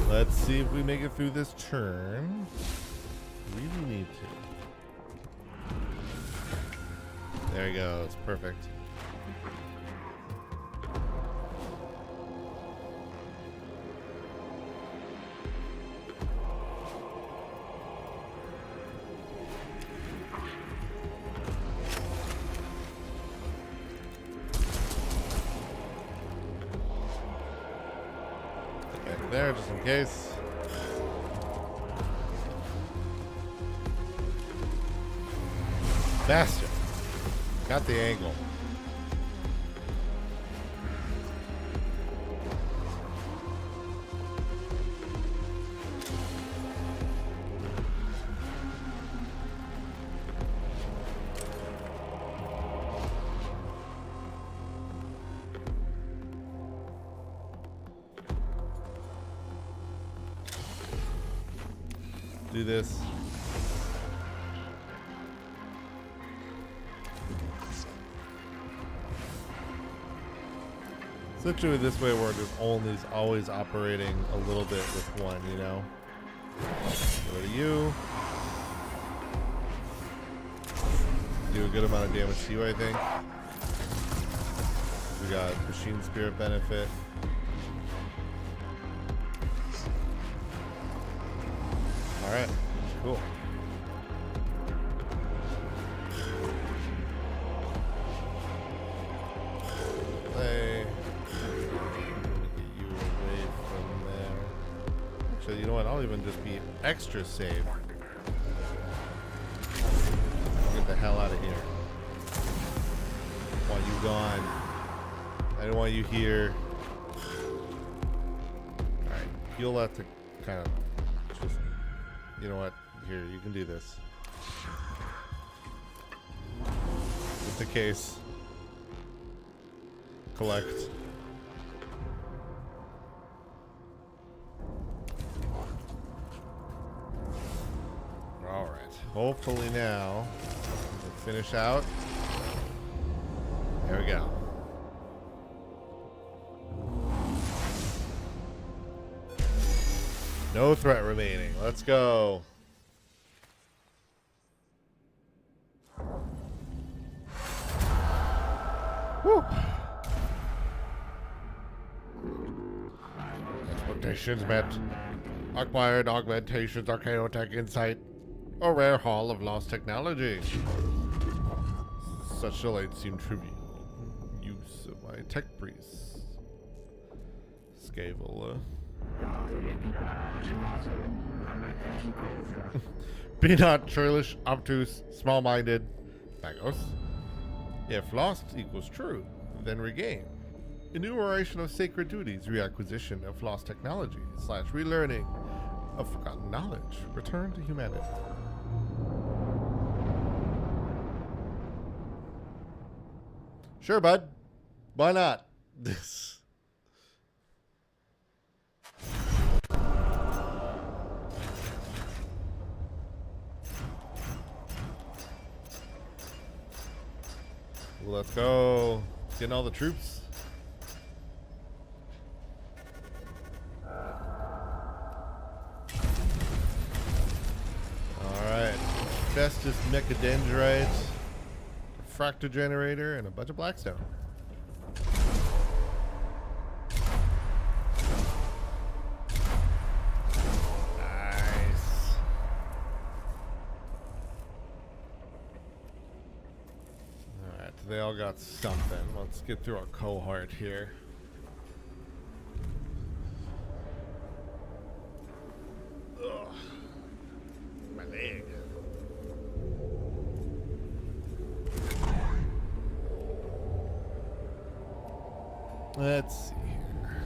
S1: Let's see if we make it through this turn. Really need to. There he goes. Perfect. there just in case. Bastion. Got the angle. Do this. Essentially, this way we're just always operating a little bit with one, you know. Get rid of you. Do a good amount of damage to you, I think. We got Machine Spirit benefit. Alright, cool. Play. Get you away from there. Actually, you know what? I'll even just be extra safe. Get the hell out of here. I want you gone. I don't want you here. Alright, heal that to kind of just... You know what? Here, you can do this. Just in case. Collect. Alright. Hopefully now we'll finish out. There we go. No threat remaining. Let's go. Woo. Expectations met. Acquired augmentations, Archaeotech insight. A rare haul of lost technology. Such delays seem trivial. Use of my tech priests. Scavel. Be not churlish, obtuse, small-minded. Magos. If lost equals true, then regain. Enumeration of sacred duties, reacquisition of lost technology, / relearning of forgotten knowledge. Return to humanity. Sure, bud. Why not? This. Let's go. Getting all the troops. Alright. Festus Mechadendrite, Fractal Generator, and a bunch of Blackstone. They all got something. Let's get through our cohort here. Ugh. My leg. Let's see here.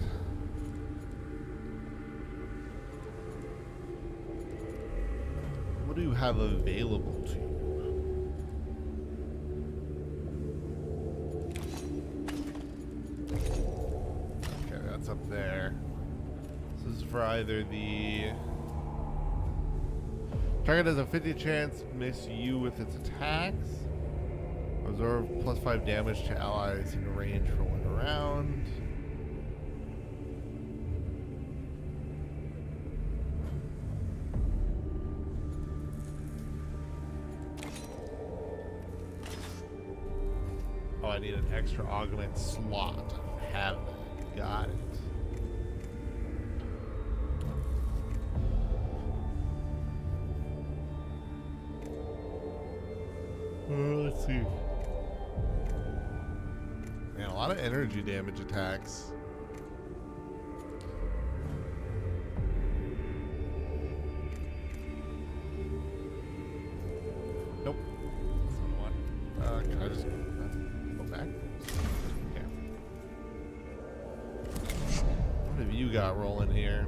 S1: What do you have available to you? Up there. This is for either the target has a 50 chance to miss you with its attacks. Absorb +5 damage to allies in range for 1 round. Oh, I need an extra augment slot. Have that. Got it. Let's see. Man, a lot of energy damage attacks. you got rolling here?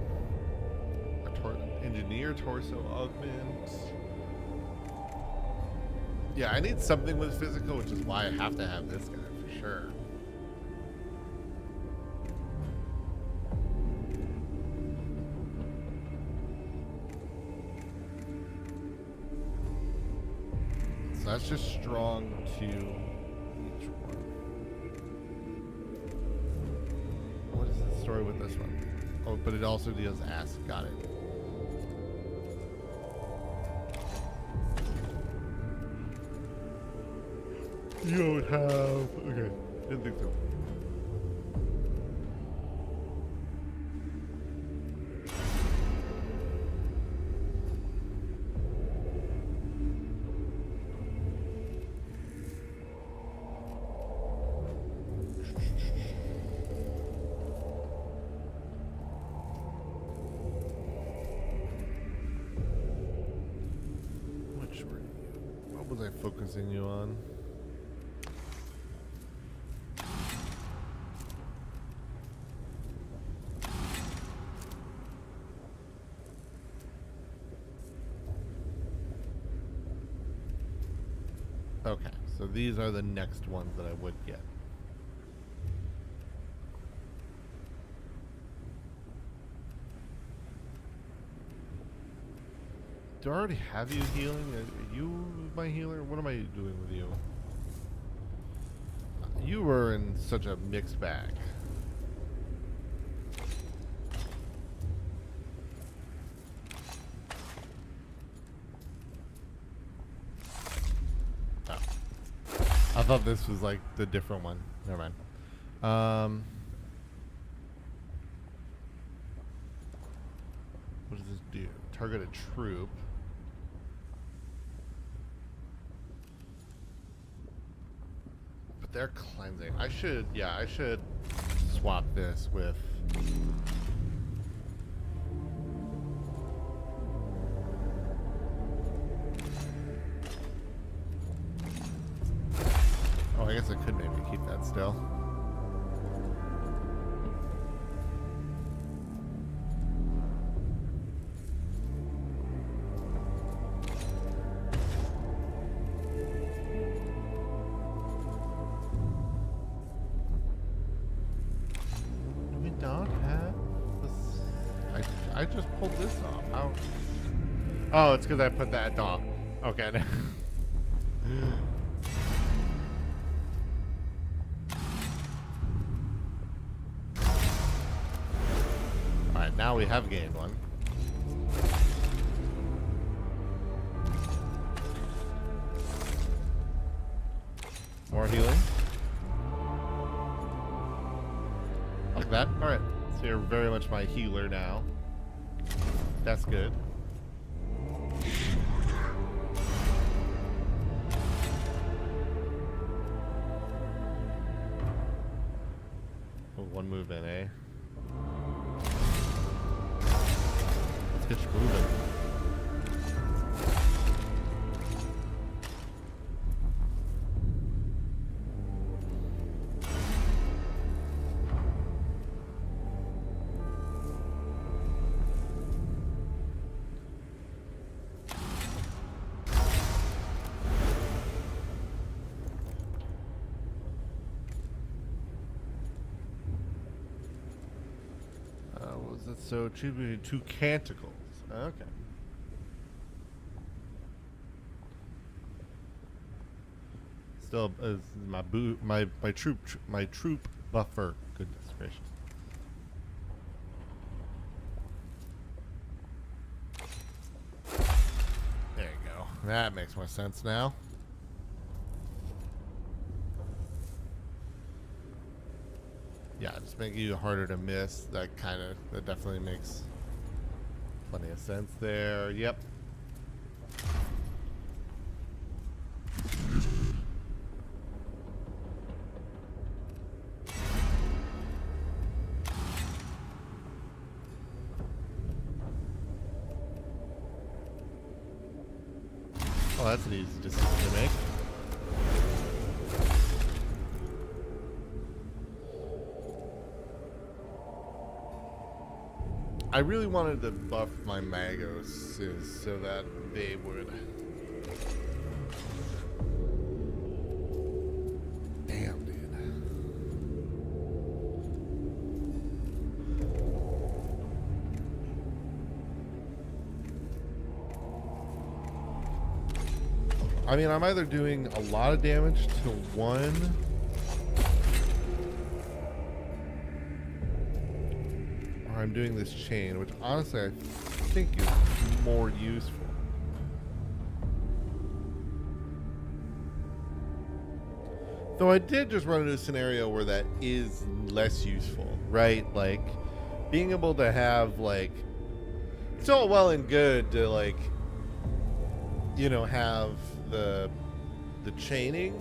S1: Engineer torso augment. Yeah, I need something with physical, which is why I have to have this guy for sure. So that's just strong to each one. What is the story with this one? Oh, but it also deals acid. Got it. You don't have... Okay, didn't think so. Which were you? What was I focusing you on? Okay, so these are the next ones that I would get. Do I already have you healing? Are you my healer? What am I doing with you? You were in such a mixed bag. I thought this was like the different one. Never mind. What does this do? Target a troop. But they're cleansing. I should swap this with... Oh, I guess I could maybe keep that still. Do we not have this? I just pulled this off. How? Oh, it's because I put that off. Okay. Now we have gained one. More healing. Like that. Alright. So you're very much my healer now. That's good. Oh, one movement, eh? Let's get moving. What was it? So attributed to canticles. Okay. Still is my troop buffer. Goodness gracious. There you go. That makes more sense now. Yeah, just make you harder to miss. That definitely makes plenty of sense there. Yep. Oh, that's an easy decision to make. I really wanted to buff my Magoses so that they would. Damn, dude. I mean, I'm either doing a lot of damage to one, or I'm doing this chain, which honestly I think is more useful. Though I did just run into a scenario where that is less useful, right? Like, being able to have, like, it's all well and good to, like, you know, have the chaining,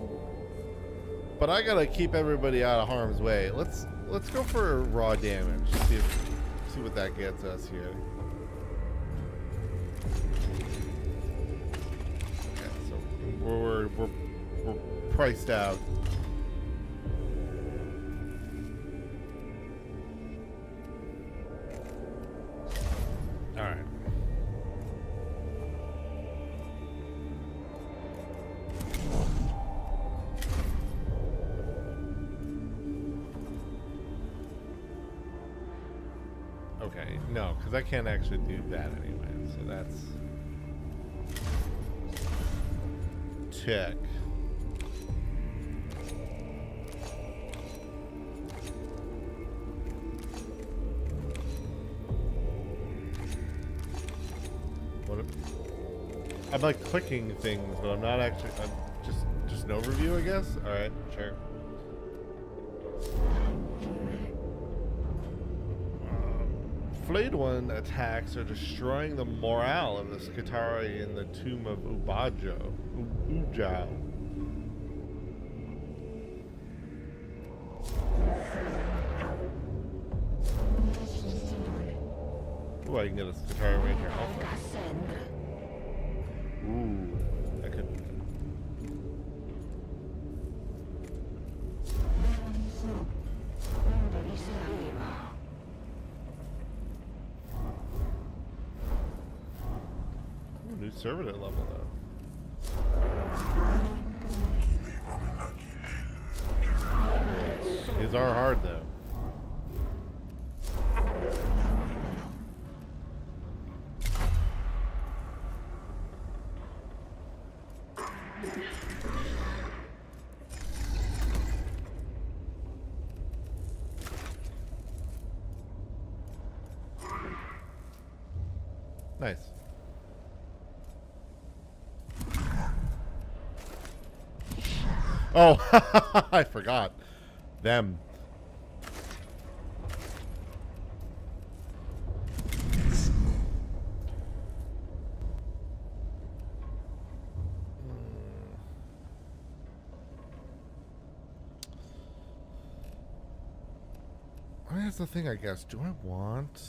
S1: but I gotta keep everybody out of harm's way. Let's go for raw damage. See what that gets us here. Okay, so we're priced out. All right. Okay, no, because I can't actually do that anyway. So that's check. What? I'm like clicking things, but I'm not actually. I'm just an overview, I guess. All right, sure. Flayed One attacks are destroying the morale of the Skitarii in the tomb of Ujao. Ooh, I can get a Skitarii Ranger Alpha. Ooh, I could. New servitor level though. These are hard though. Nice. Oh, I forgot them. I mean, that's the thing, I guess. Do I want?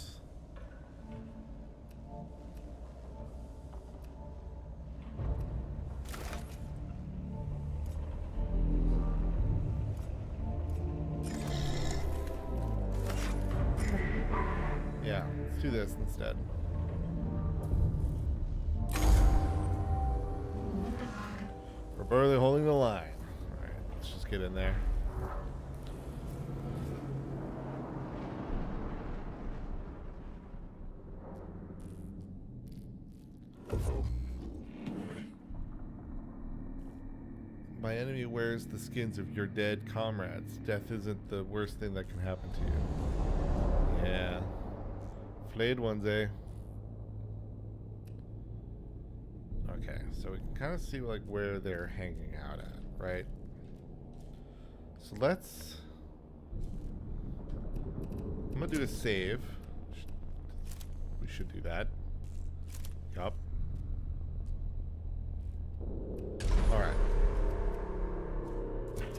S1: Yeah, let's do this instead. We're barely holding the line. Alright, let's just get in there. My enemy wears the skins of your dead comrades. Death isn't the worst thing that can happen to you. Yeah. Flayed Ones, eh? Okay, so we can kind of see like where they're hanging out at, right? So let's... I'm gonna do a save. We should do that. Yup. Alright.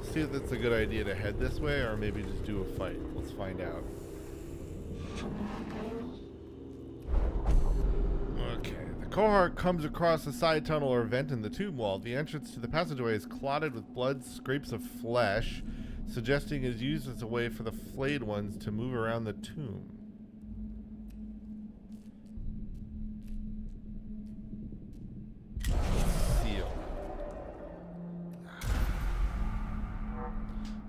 S1: See if it's a good idea to head this way or maybe just do a fight. Let's find out. Okay. The cohort comes across a side tunnel or vent in the tomb wall. The entrance to the passageway is clotted with blood, scrapes of flesh, suggesting it is used as a way for the flayed ones to move around the tomb.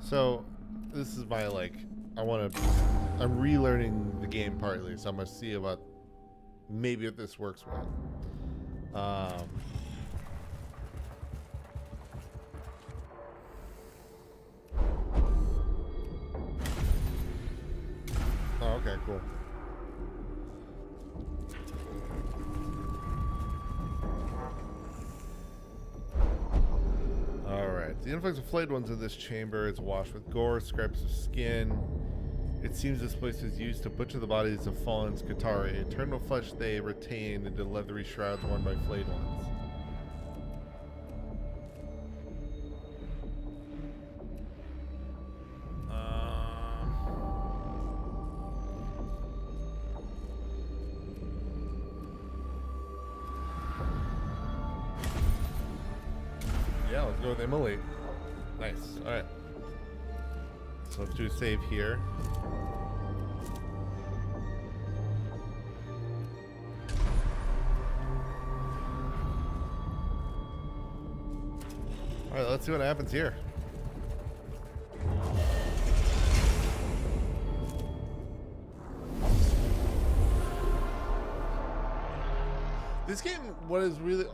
S1: So, this is my like. I'm relearning the game partly, so I'm gonna see about maybe if this works well. Oh, okay, cool. Alright, the influx of flayed ones in this chamber is washed with gore, scraps of skin. It seems this place is used to butcher the bodies of fallen Skatari. Eternal flesh they retain into leathery shrouds worn by flayed ones. Yeah, let's go with Emily. Nice. Alright. So let's do a save here. Alright, let's see what happens here. This game, what is really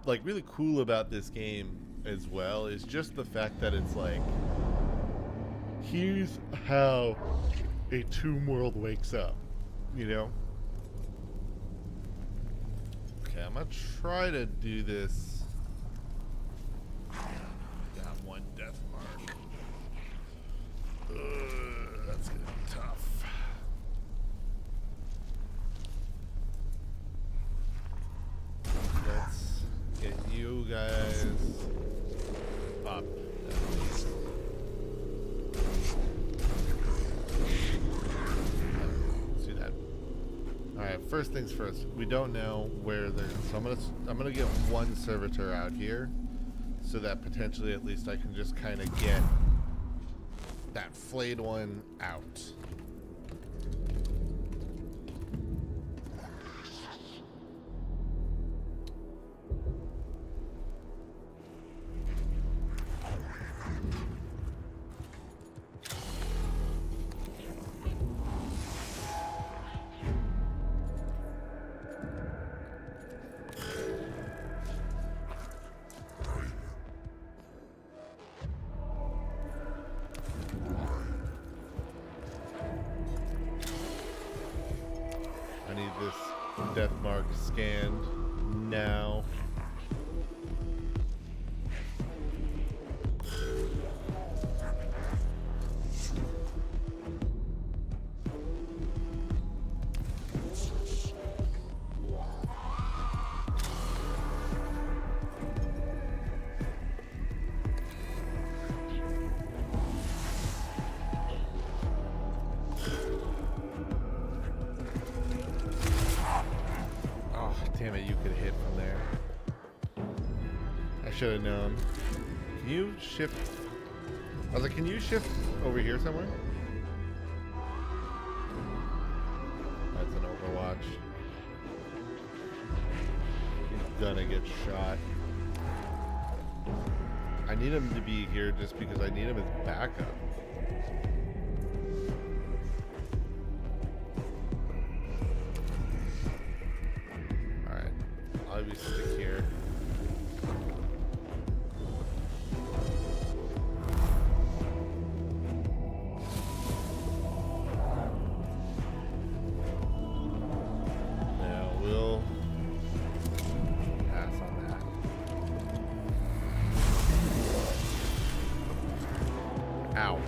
S1: really cool about this game as well is just the fact that it's like, here's how a tomb world wakes up, you know? Okay, I'm gonna try to do this. Got one death mark. That's gonna be tough. Let's get you guys up. Let's do that. All right. First things first. We don't know where they're. So I'm gonna get one servitor out here, so that potentially at least I can just kind of get that flayed one out. I need this death mark scanned now. Damn it, you could have hit from there. I should have known. Can you shift? I was like, can you shift over here somewhere? That's an Overwatch. He's gonna get shot. I need him to be here just because I need him as backup. We stick here. Now we'll pass on that. Ow.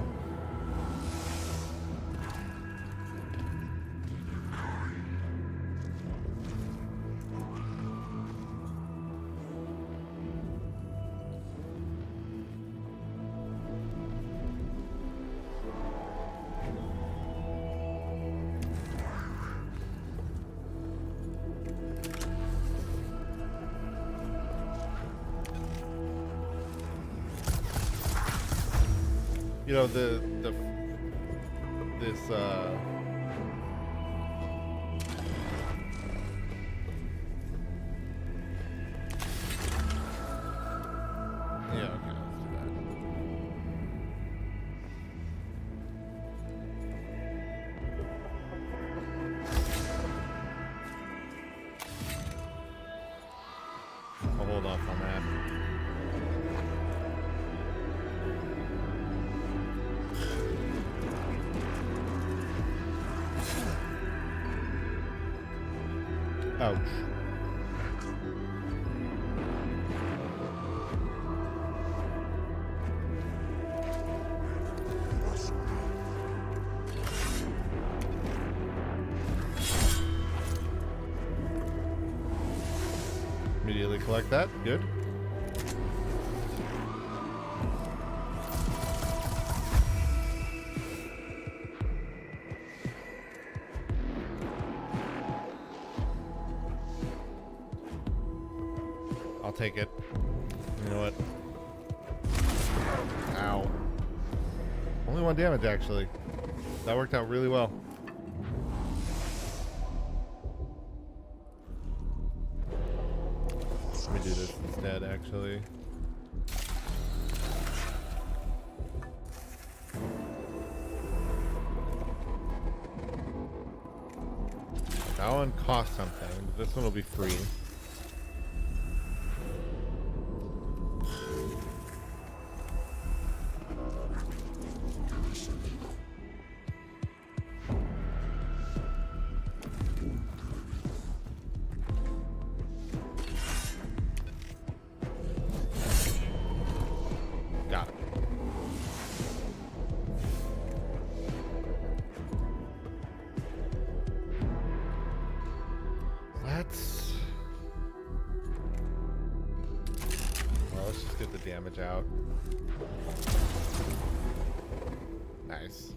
S1: You know, this yeah, okay, let's do that. hold off on that. Ouch. Immediately collect that. Good. I'll take it. You know what? Ow. Only 1 damage, actually. That worked out really well. Let me do this instead, actually. That one costs something, but this one will be free. Got it. Let's just get the damage out. Nice.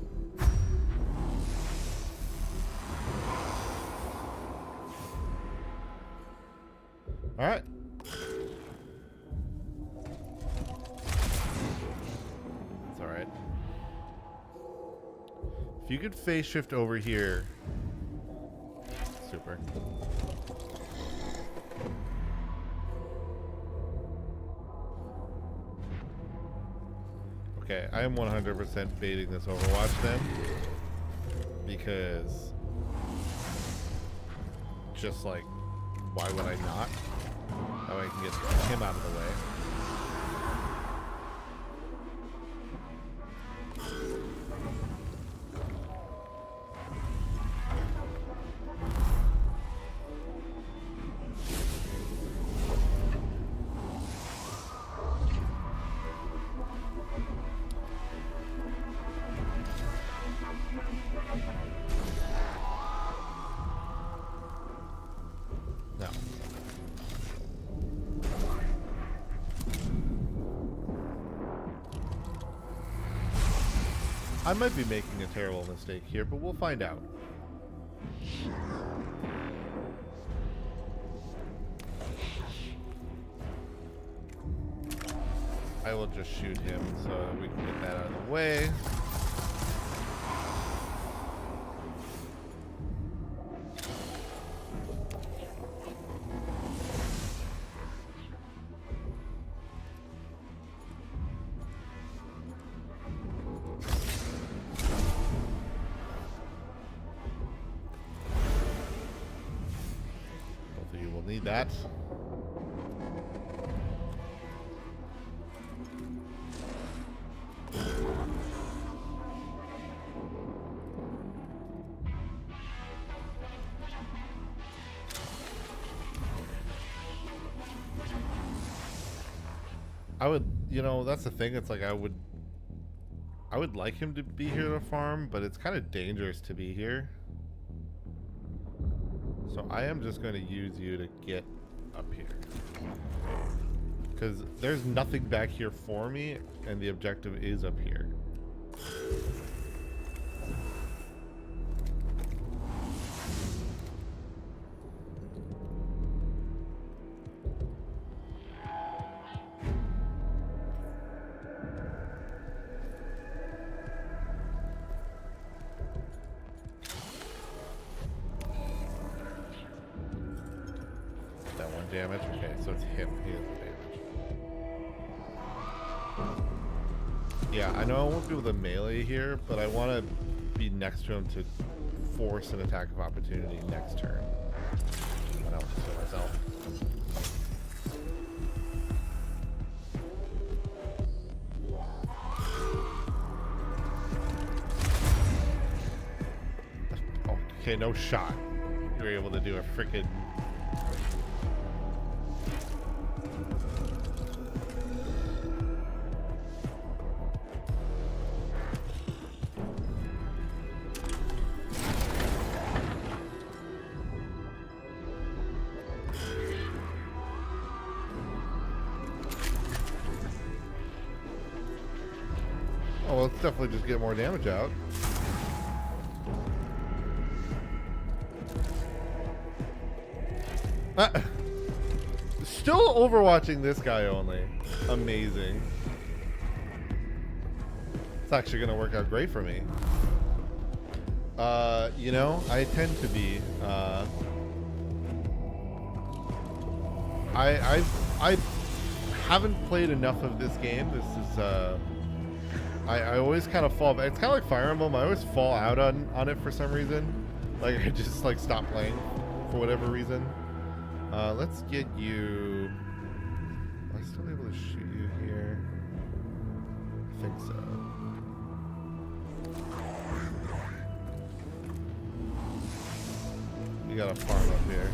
S1: All right. It's all right. If you could phase shift over here. Super. Okay, I am 100% baiting this Overwatch then. Because just like, why would I not? That way I can get him out of the way. No. I might be making a terrible mistake here, but we'll find out. I will just shoot him so that we can get that out of the way. Both of you will need that. I would, you know, that's the thing. It's like I would like him to be here to farm, but it's kind of dangerous to be here. So I am just going to use you to get up here. Because there's nothing back here for me, and the objective is up here. Damage. Okay, so it's him. He has the damage. Yeah, I know I won't be with a melee here, but I want to be next to him to force an attack of opportunity next turn. And I'll just kill myself. Okay, no shot. You were able to do a freaking. Oh, well, let's definitely just get more damage out. Still overwatching this guy only. Amazing. It's actually going to work out great for me. You know, I tend to be. I haven't played enough of this game. This is I always kind of fall back. It's kind of like Fire Emblem. I always fall out on it for some reason. Like I just like stop playing for whatever reason. Let's get you. Am I still able to shoot you here? I think so. You got a farm up here.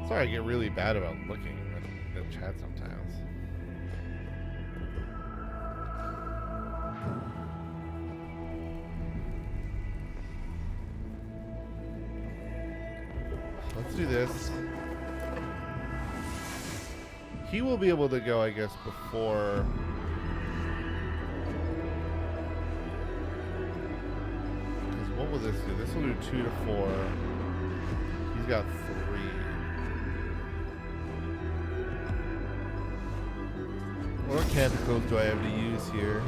S1: Sorry, I get really bad about looking at the chat sometimes. Let's do this. He will be able to go, I guess, before. Because what will this do? This will do 2 to 4. He's got 3. What canticles do I have to use here?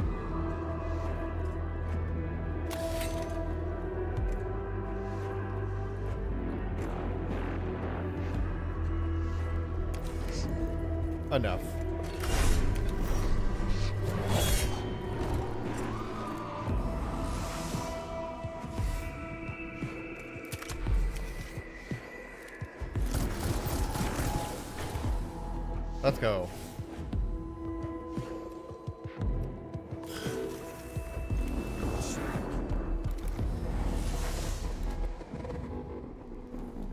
S1: Enough. Let's go.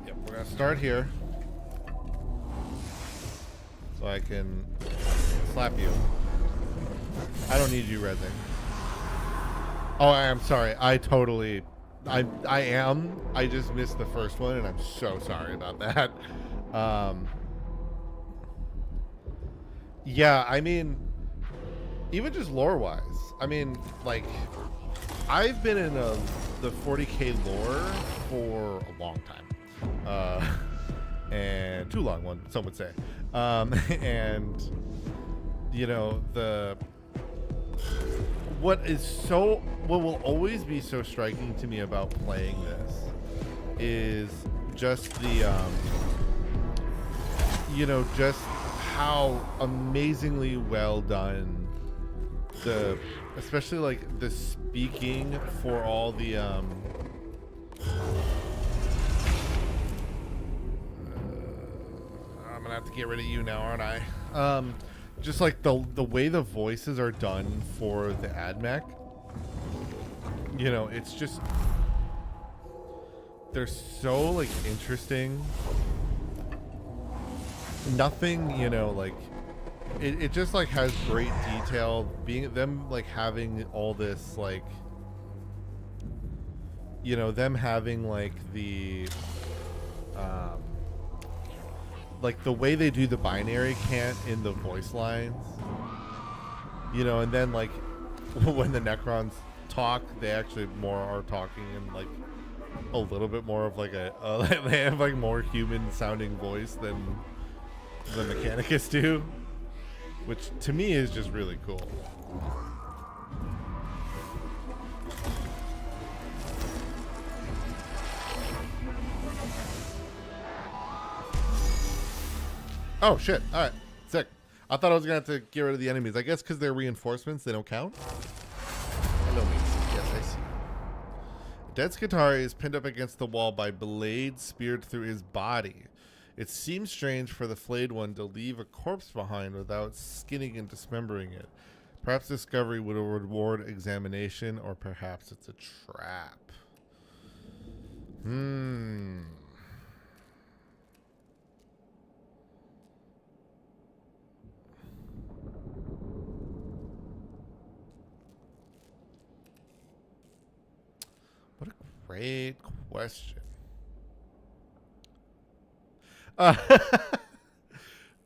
S1: Yep, we're gonna start here. So I can slap you. I don't need you rezzing. Oh, I am sorry. I am. I just missed the first one, and I'm so sorry about that. Yeah, I mean, even just lore-wise. I mean, like, I've been in the 40k lore for a long time. And too long one, some would say. And you know, what will always be so striking to me about playing this is just the you know, just how amazingly well done especially like the speaking for all the I'm gonna have to get rid of you now, aren't I? Just like the way the voices are done for the AdMech, you know, it's just, they're so like interesting. Nothing, you know, like it just like has great detail. Being them like having all this like, you know, them having like the like the way they do the binary cant in the voice lines, you know, and then like when the Necrons talk, they actually more are talking in like a little bit more of like they have like more human sounding voice than the Mechanicus do, which to me is just really cool. Oh shit, alright, sick. I thought I was gonna have to get rid of the enemies. I guess because they're reinforcements, they don't count? By no means. Dead Skitarii is pinned up against the wall by blades speared through his body. It seems strange for the flayed one to leave a corpse behind without skinning and dismembering it. Perhaps discovery would reward examination, or perhaps it's a trap. What a great question.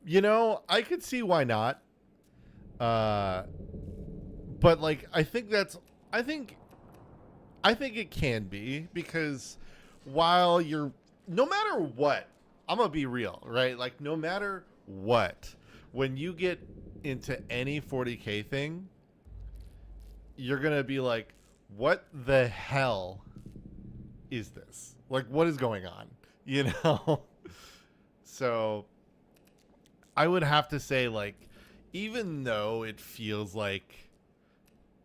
S1: You know, I could see why not. But like, I think it can be, because while you're, no matter what, I'm gonna be real, right? Like, no matter what, when you get into any 40K thing, you're gonna be like, what the hell is this? Like, what is going on? You know? So I would have to say, like, even though it feels like,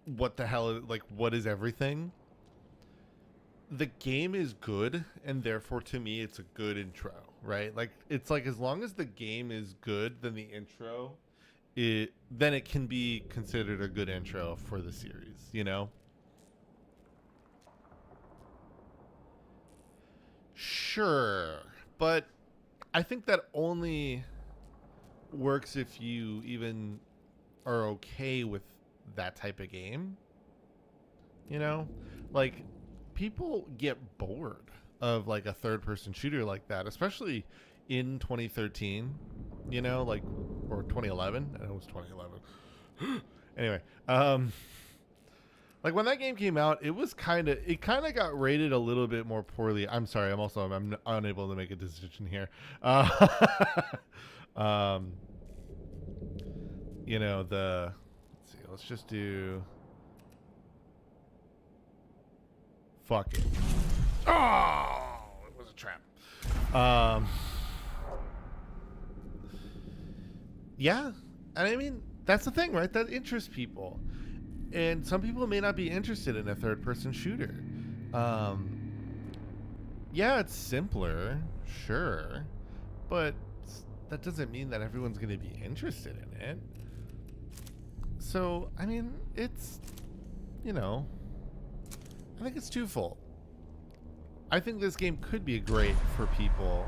S1: what the hell, like, what is everything? The game is good, and therefore, to me, it's a good intro, right? Like, it's like, as long as the game is good, then the intro, then it can be considered a good intro for the series, you know? Sure, but I think that only works if you even are okay with that type of game. You know, like, people get bored of like a third-person shooter like that, especially in 2013. You know, like, or 2011. I know it was 2011. Anyway, like, when that game came out, it kind of got rated a little bit more poorly. I'm sorry, I'm unable to make a decision here. You know, let's see, let's just do, fuck it. Oh, it was a trap. Yeah, and I mean, that's the thing, right? That interests people. And some people may not be interested in a third-person shooter. Yeah, it's simpler, sure, but that doesn't mean that everyone's going to be interested in it. So, I mean, it's, you know, I think it's twofold. I think this game could be great for people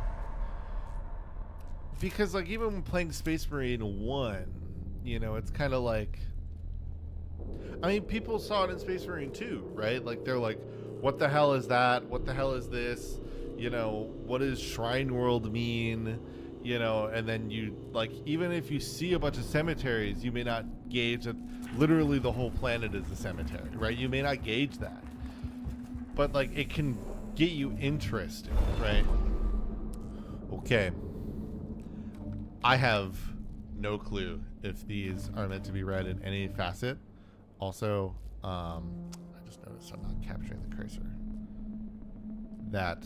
S1: because, like, even when playing Space Marine 1, you know, it's kind of like, I mean, people saw it in Space Marine 2, right? Like, they're like, what the hell is that? What the hell is this? You know, what does Shrine World mean? You know, and then you, like, even if you see a bunch of cemeteries, you may not gauge that literally the whole planet is a cemetery, right? You may not gauge that. But, like, it can get you interested, right? Okay. I have no clue if these are meant to be read in any facet. Also, I just noticed I'm not capturing the cursor. That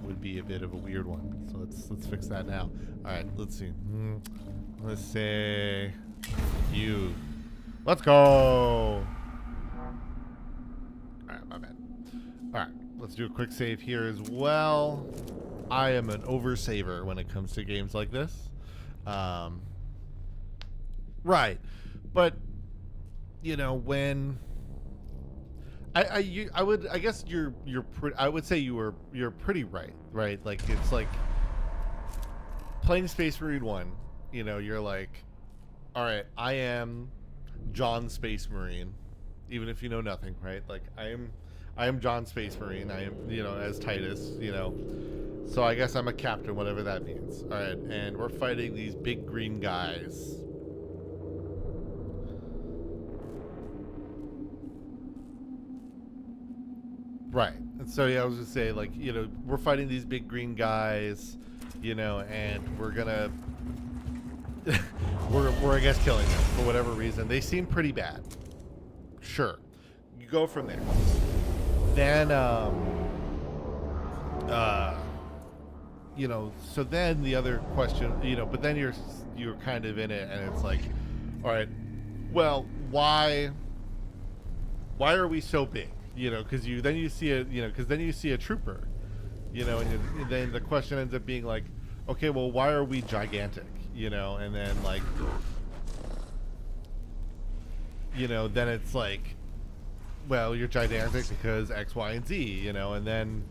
S1: would be a bit of a weird one. So let's fix that now. All right, let's see. Let's say you. Let's go. All right, my bad. All right, let's do a quick save here as well. I am an oversaver when it comes to games like this. Right, but you know, when I guess you're I would say you're pretty right? Like, it's like playing Space Marine 1, you know, you're like, all right, I am John Space Marine, even if you know nothing, right? Like, I am John Space Marine. I am, you know, as Titus, you know. So I guess I'm a captain, whatever that means. All right, and we're fighting these big green guys. Right. And so, yeah, I was just saying, like, you know, we're fighting these big green guys, you know, and we're gonna we're I guess killing them for whatever reason. They seem pretty bad. Sure. You go from there. Then you know, so then the other question, you know, but then you're kind of in it, and it's like, all right, well, why are we so big? you know, because you see a, you know, because then you see a trooper, you know, and then the question ends up being like, okay, well, why are we gigantic, you know, and then like, you know, then it's like, well, you're gigantic because X, Y, and Z, you know, and then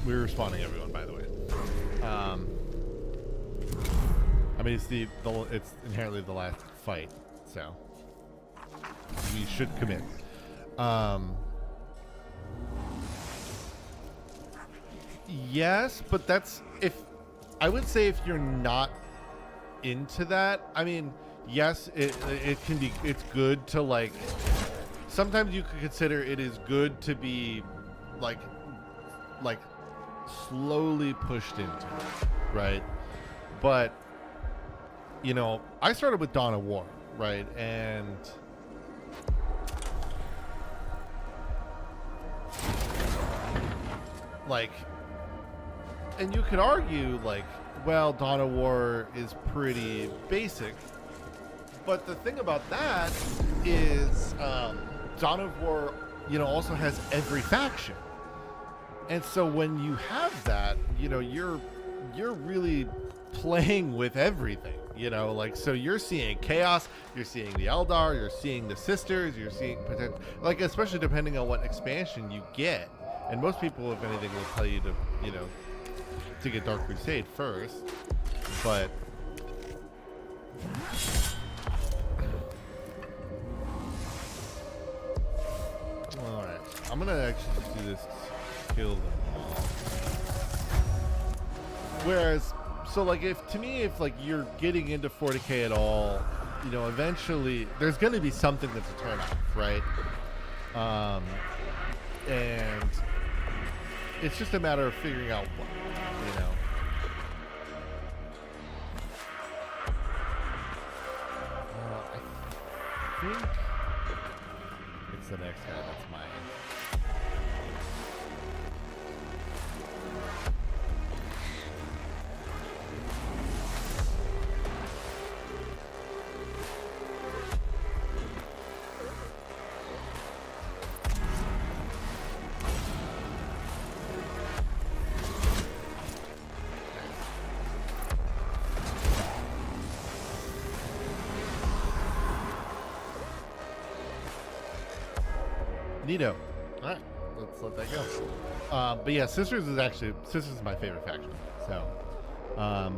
S1: we're responding, everyone, by the way. I mean, it's inherently the last fight, so we should commit. Yes, but that's I would say if you're not into that, I mean, yes, it can be, it's good to like, sometimes you could consider it is good to be like slowly pushed into it, right? But you know, I started with Dawn of War, right? And like, and you could argue like, well, Dawn of War is pretty basic, but the thing about that is Dawn of War, you know, also has every faction. And so when you have that, you know, you're really playing with everything, you know, like, so you're seeing Chaos, you're seeing the Eldar, you're seeing the Sisters, you're seeing potential, like, especially depending on what expansion you get. And most people, if anything, will tell you to, you know, to get Dark Crusade first, but all right, I'm gonna actually just do this, kill them all. Whereas, so like, if like you're getting into 40k at all, you know, eventually there's gonna be something that's a turn off, right? And it's just a matter of figuring out what, you know. I think it's the next guy that's mine. Neato. All right, let's let that go. But yeah, Sisters is my favorite faction. So,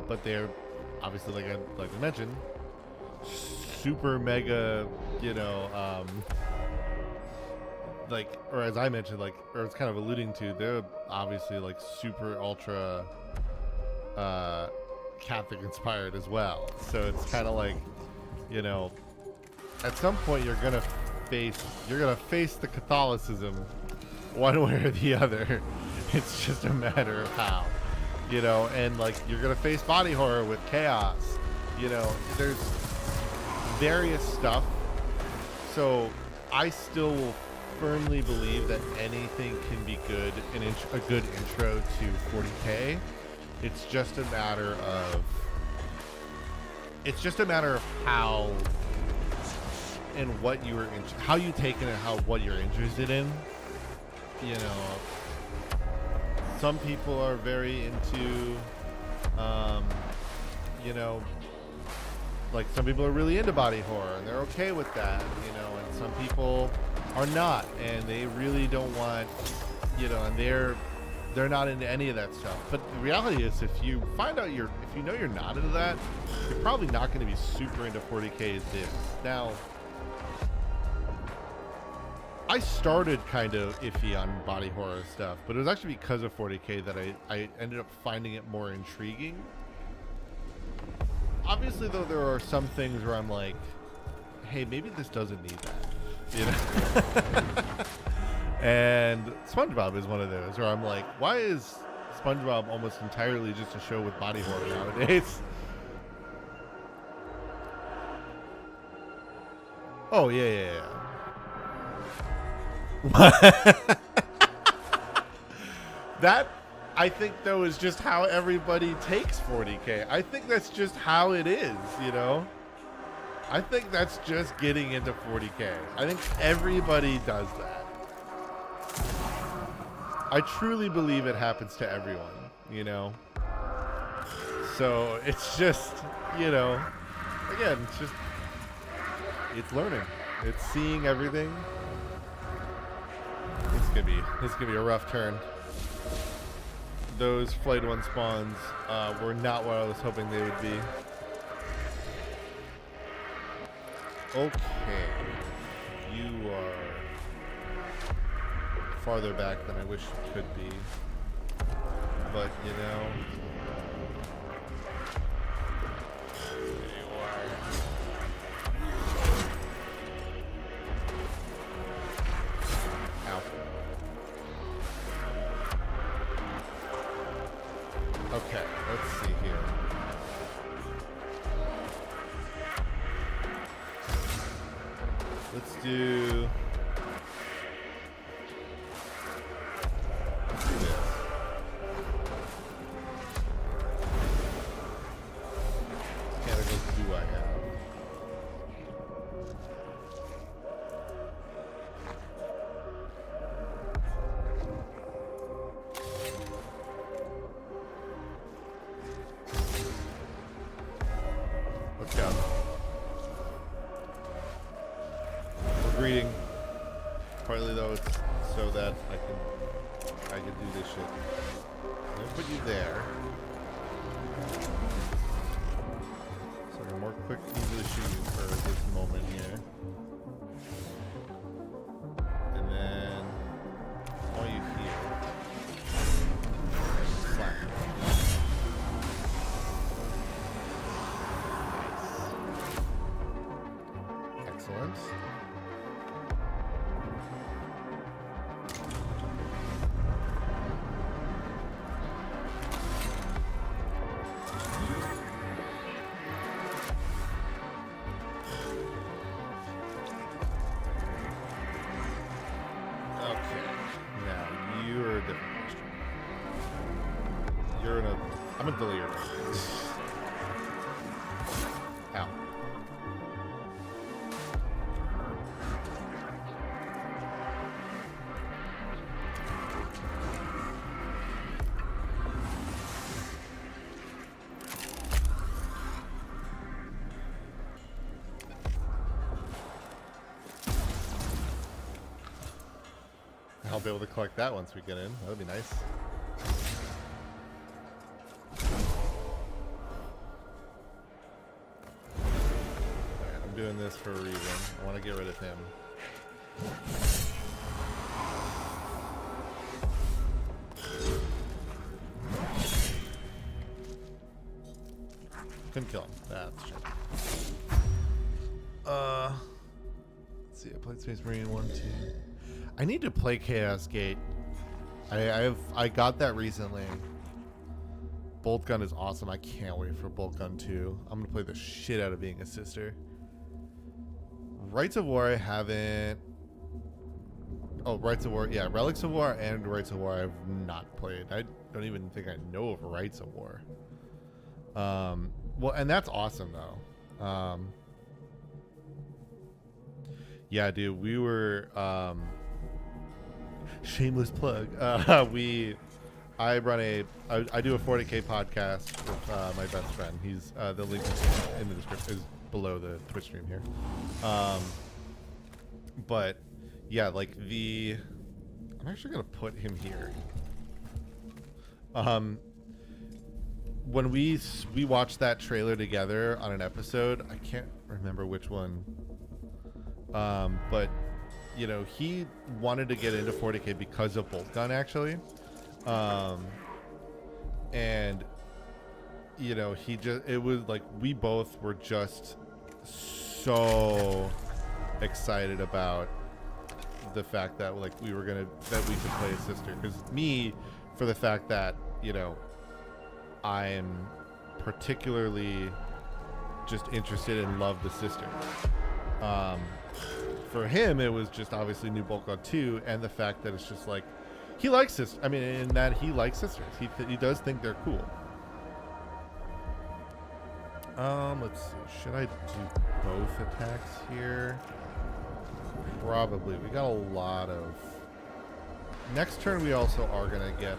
S1: but they're obviously, like I mentioned, super mega, you know, like, or as I mentioned, like, or it's kind of alluding to, they're obviously like super ultra Catholic inspired as well. So it's kind of like, you know, at some point you're gonna face the Catholicism one way or the other. It's just a matter of how, you know, and like, you're gonna face body horror with Chaos, you know, there's various stuff. So I still will firmly believe that anything can be good, a good intro to 40k. It's just a matter of how and what you were how you take it and what you're interested in. You know, some people are very into, you know, like, some people are really into body horror and they're okay with that, you know, and some people are not, and they really don't want, you know, and they're not into any of that stuff. But the reality is, if you know you're not into that, you're probably not going to be super into 40k as is. Now, I started kind of iffy on body horror stuff, but it was actually because of 40k that I ended up finding it more intriguing. Obviously, though, there are some things where I'm like, hey, maybe this doesn't need that, you know? And SpongeBob is one of those where I'm like, why is SpongeBob almost entirely just a show with body horror nowadays? Oh, yeah. That, I think, though, is just how everybody takes 40k. I think that's just how it is, you know? I think that's just getting into 40K. I think everybody does that. I truly believe it happens to everyone, you know? So it's just, you know, again, it's learning. It's seeing everything. This is gonna be a rough turn. Those Flight 1 spawns were not what I was hoping they would be. Okay. You are farther back than I wish you could be. But, you know... There you are. Ow. Okay, let's see here. Let's do this. What canticles do I have? Let's go. Reading. Partly though it's so that I can do this shit. I'm gonna put you there. So I can more quick easily shoot you for this moment here. And then while you here. Slap. Nice. Excellent. I'm gonna delete your name. Ow. I'll be able to collect that once we get in. That'll be nice. Doing this for a reason. I want to get rid of him. Couldn't kill him. That's shit. Let's see. I played Space Marine 1, 2. I need to play Chaos Gate. I got that recently. Bolt Gun is awesome. I can't wait for Bolt Gun 2. I'm gonna play the shit out of being a sister. Rights of War I haven't... Oh, Rights of War. Yeah, Relics of War and Rights of War I've not played. I don't even think I know of Rights of War. Well, and that's awesome, though. Yeah, dude, we were... shameless plug. I do a 40K podcast with my best friend. He's the link in the description is below the Twitch stream here. But yeah, like I'm actually gonna put him here. When we watched that trailer together on an episode, I can't remember which one. But you know, he wanted to get into 40K because of Bolt Gun, actually. And you know, it was like we both were just so excited about the fact that like we could play a sister, because me, for the fact that, you know, I'm particularly just interested and love the sister. For him, it was just obviously New Bolt Gun 2, and the fact that it's just like he likes sisters. I mean, in that he likes sisters. He does think they're cool. Let's see. Should I do both attacks here? Probably. We got a lot of. Next turn we also are gonna get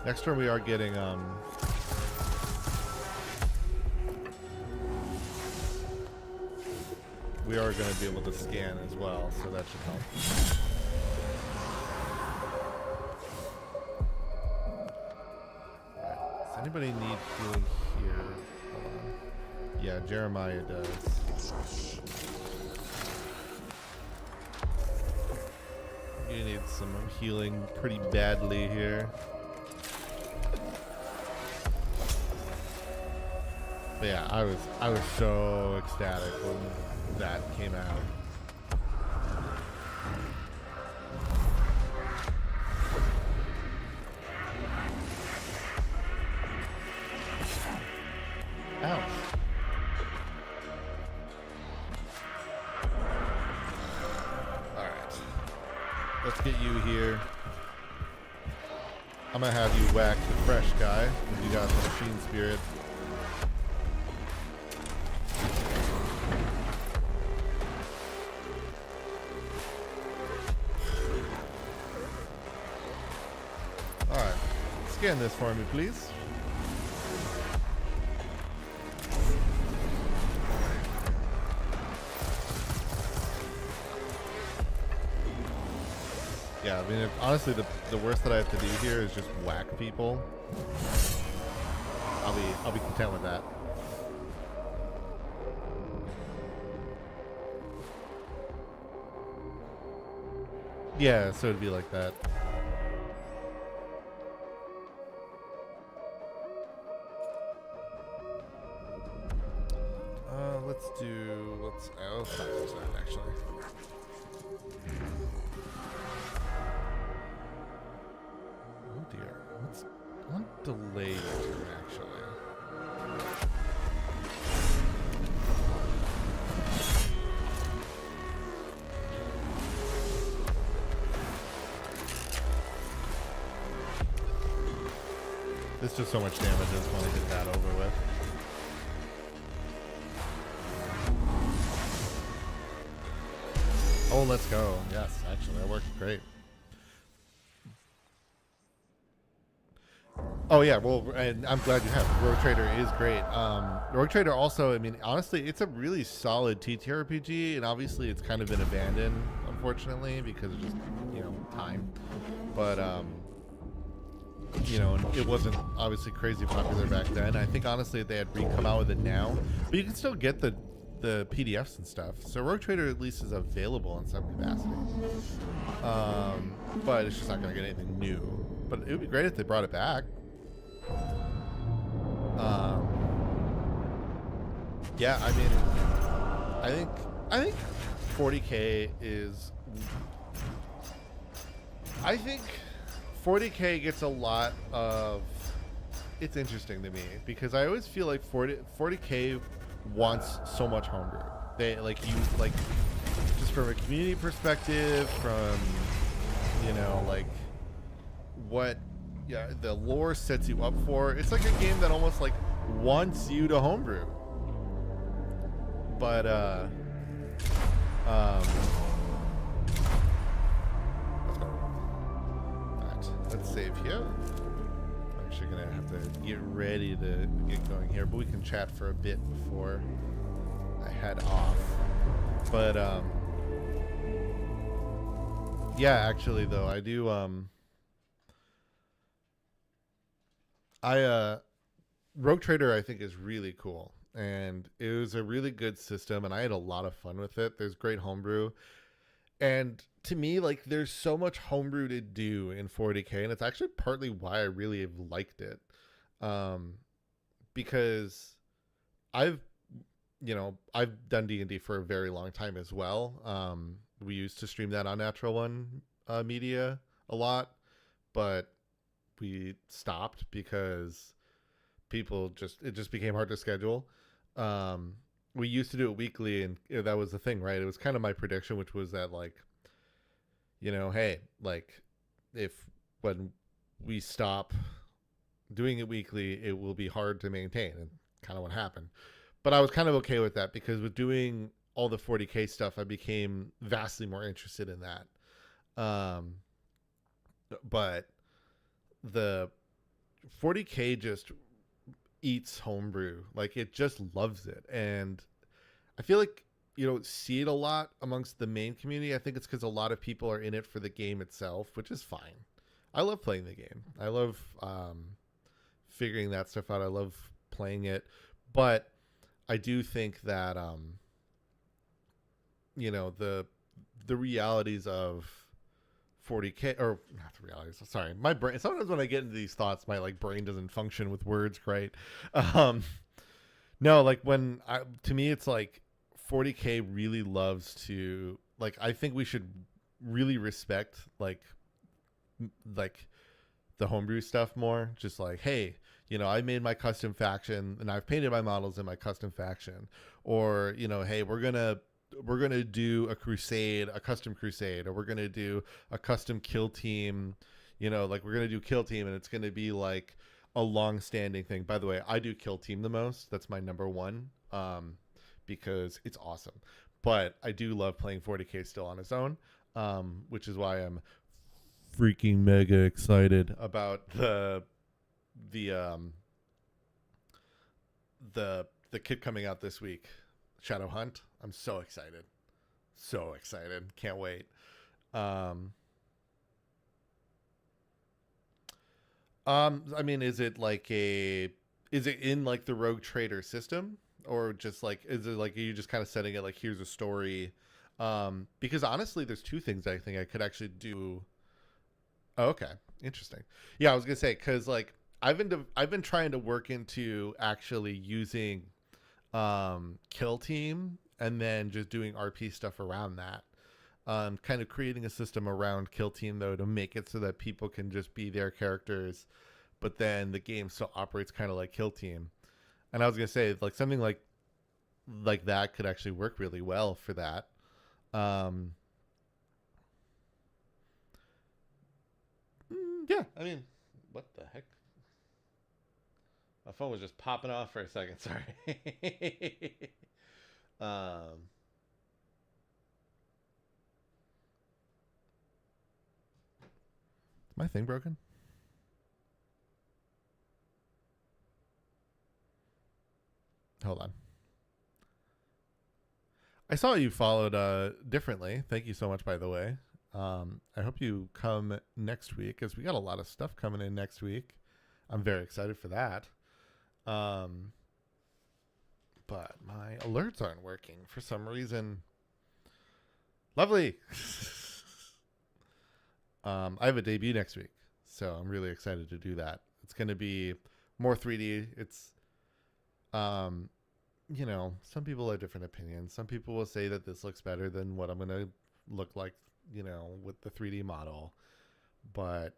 S1: next turn we are getting we are gonna be able to scan as well, so that should help. Does anybody need healing here? Hold on. Yeah, Jeremiah does. You need some healing pretty badly here. But yeah, I was so ecstatic when that came out. Ouch. Alright. Let's get you here. I'm gonna have you whack the fresh guy, because you got the machine spirit. Alright. Scan this for me, please. Yeah, I mean, honestly, the worst that I have to do here is just whack people. I'll be content with that. Yeah, so it'd be like that. Let's not use that actually. Oh dear. Let's on delay turn actually. This does so much damage, I just want to get that over with. Oh, let's go. Yes, actually, that worked great. Oh yeah, well, and I'm glad you have. Rogue Trader is great. Rogue Trader also, I mean, honestly, it's a really solid TTRPG, and obviously it's kind of been abandoned, unfortunately, because of just, you know, time. But, you know, it wasn't obviously crazy popular back then. I think, honestly, if they had come out with it now, but you can still get the PDFs and stuff. So Rogue Trader at least is available in some capacity. But it's just not going to get anything new. But it would be great if they brought it back. Yeah, I mean, I think 40K is. I think 40K gets a lot of. It's interesting to me because I always feel like 40K wants so much homebrew. They like you like just from a community perspective, from you know like what the lore sets you up for. It's like a game that almost like wants you to homebrew. But let's save here. I'm actually gonna have to get ready to get going here, but we can chat for a bit before I head off. But yeah, actually though, I do Rogue Trader I think is really cool, and it was a really good system, and I had a lot of fun with it. There's great homebrew, and to me, like, there's so much homebrew to do in 40K, and it's actually partly why I really have liked it, because I've done D&D for a very long time as well. We used to stream that on Natural One Media a lot, but we stopped because it just became hard to schedule. We used to do it weekly, and that was the thing, right? It was kind of my prediction, which was that, like, you know, hey, like, if when we stop doing it weekly, it will be hard to maintain, and kind of what happened. But I was kind of okay with that because with doing all the 40K stuff, I became vastly more interested in that. Um, but the 40K just eats homebrew. Like it just loves it. And I feel like you don't see it a lot amongst the main community. I think it's because a lot of people are in it for the game itself, which is fine. I love playing the game. I love figuring that stuff out. I love playing it. But I do think that the realities of 40K, or not the realities, sorry, my brain, sometimes when I get into these thoughts, my like brain doesn't function with words right. No, like to me it's like 40K really loves to, like, I think we should really respect like the homebrew stuff more. Just like, hey, I made my custom faction and I've painted my models in my custom faction. Or, hey, we're gonna do a custom crusade, or we're gonna do a custom kill team. Like we're gonna do kill team, and it's gonna be like a long-standing thing. By the way, I do kill team the most. That's my number one, because it's awesome. But I do love playing 40K still on its own, which is why I'm freaking mega excited about the kit coming out this week, Shadow Hunt. I'm so excited. So excited. Can't wait. I mean, is it in like the Rogue Trader system, or just like, is it like, are you just kind of setting it like, here's a story? Because honestly, there's two things I think I could actually do. Oh, okay. Interesting. Yeah, I was gonna say, because like I've been trying to work into actually using kill team and then just doing RP stuff around that. Kind of creating a system around kill team though, to make it so that people can just be their characters, but then the game still operates kind of like kill team. And I was gonna say, like, something like that could actually work really well for that. Yeah, I mean, what the heck? My phone was just popping off for a second. Sorry. um, is my thing broken? Hold on. I saw you followed differently. Thank you so much, by the way. I hope you come next week, because we got a lot of stuff coming in next week. I'm very excited for that. But my alerts aren't working for some reason. Lovely. I have a debut next week, so I'm really excited to do that. It's going to be more 3D. It's, some people have different opinions. Some people will say that this looks better than what I'm going to look like, with the 3D model. But,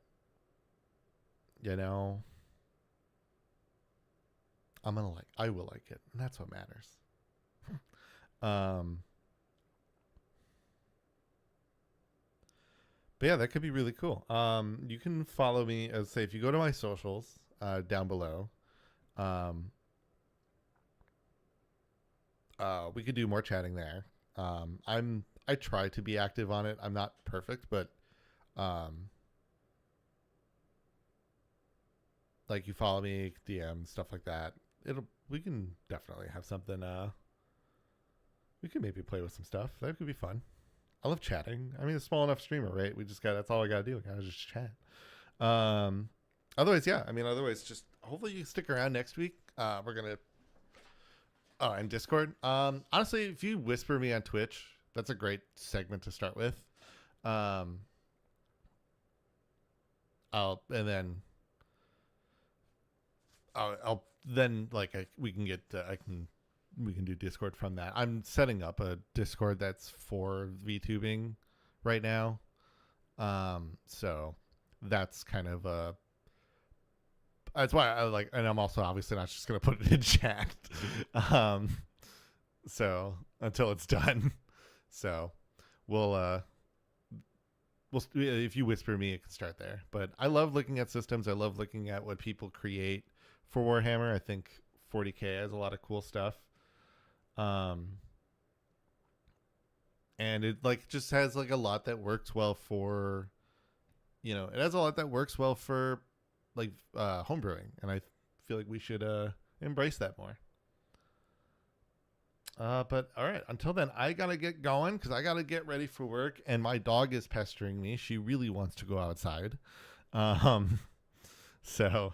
S1: I will like it, and that's what matters. But yeah, that could be really cool. You can follow me, as say, if you go to my socials down below. We could do more chatting there. I try to be active on it. I'm not perfect, but like, you follow me, DM, stuff like that. We can definitely have something. We can maybe play with some stuff. That could be fun. I love chatting. I mean, a small enough streamer, right? That's all I gotta do. I gotta just chat. Otherwise, yeah. I mean, just hopefully you stick around next week. We're gonna. Oh, and Discord. Honestly, if you whisper me on Twitch, that's a great segment to start with. We can do Discord from that. I'm setting up a Discord that's for VTubing right now. So that's kind of that's why I like, and I'm also obviously not just going to put it in chat. So until it's done. So we'll well, if you whisper me, it can start there. But I love looking at systems. I love looking at what people create for Warhammer. I think 40K has a lot of cool stuff. And it like just has like a lot that works well for, it has a lot that works well for like homebrewing, and I feel like we should embrace that more. But all right, until then, I gotta get going because I gotta get ready for work, and my dog is pestering me. She really wants to go outside. So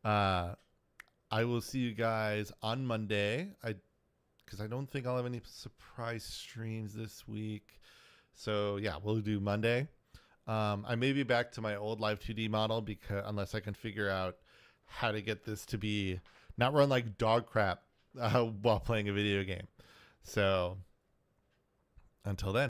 S1: I will see you guys on Monday. Because I don't think I'll have any surprise streams this week. So yeah, we'll do Monday. I may be back to my old Live 2D model because unless I can figure out how to get this to be not run like dog crap while playing a video game. So until then.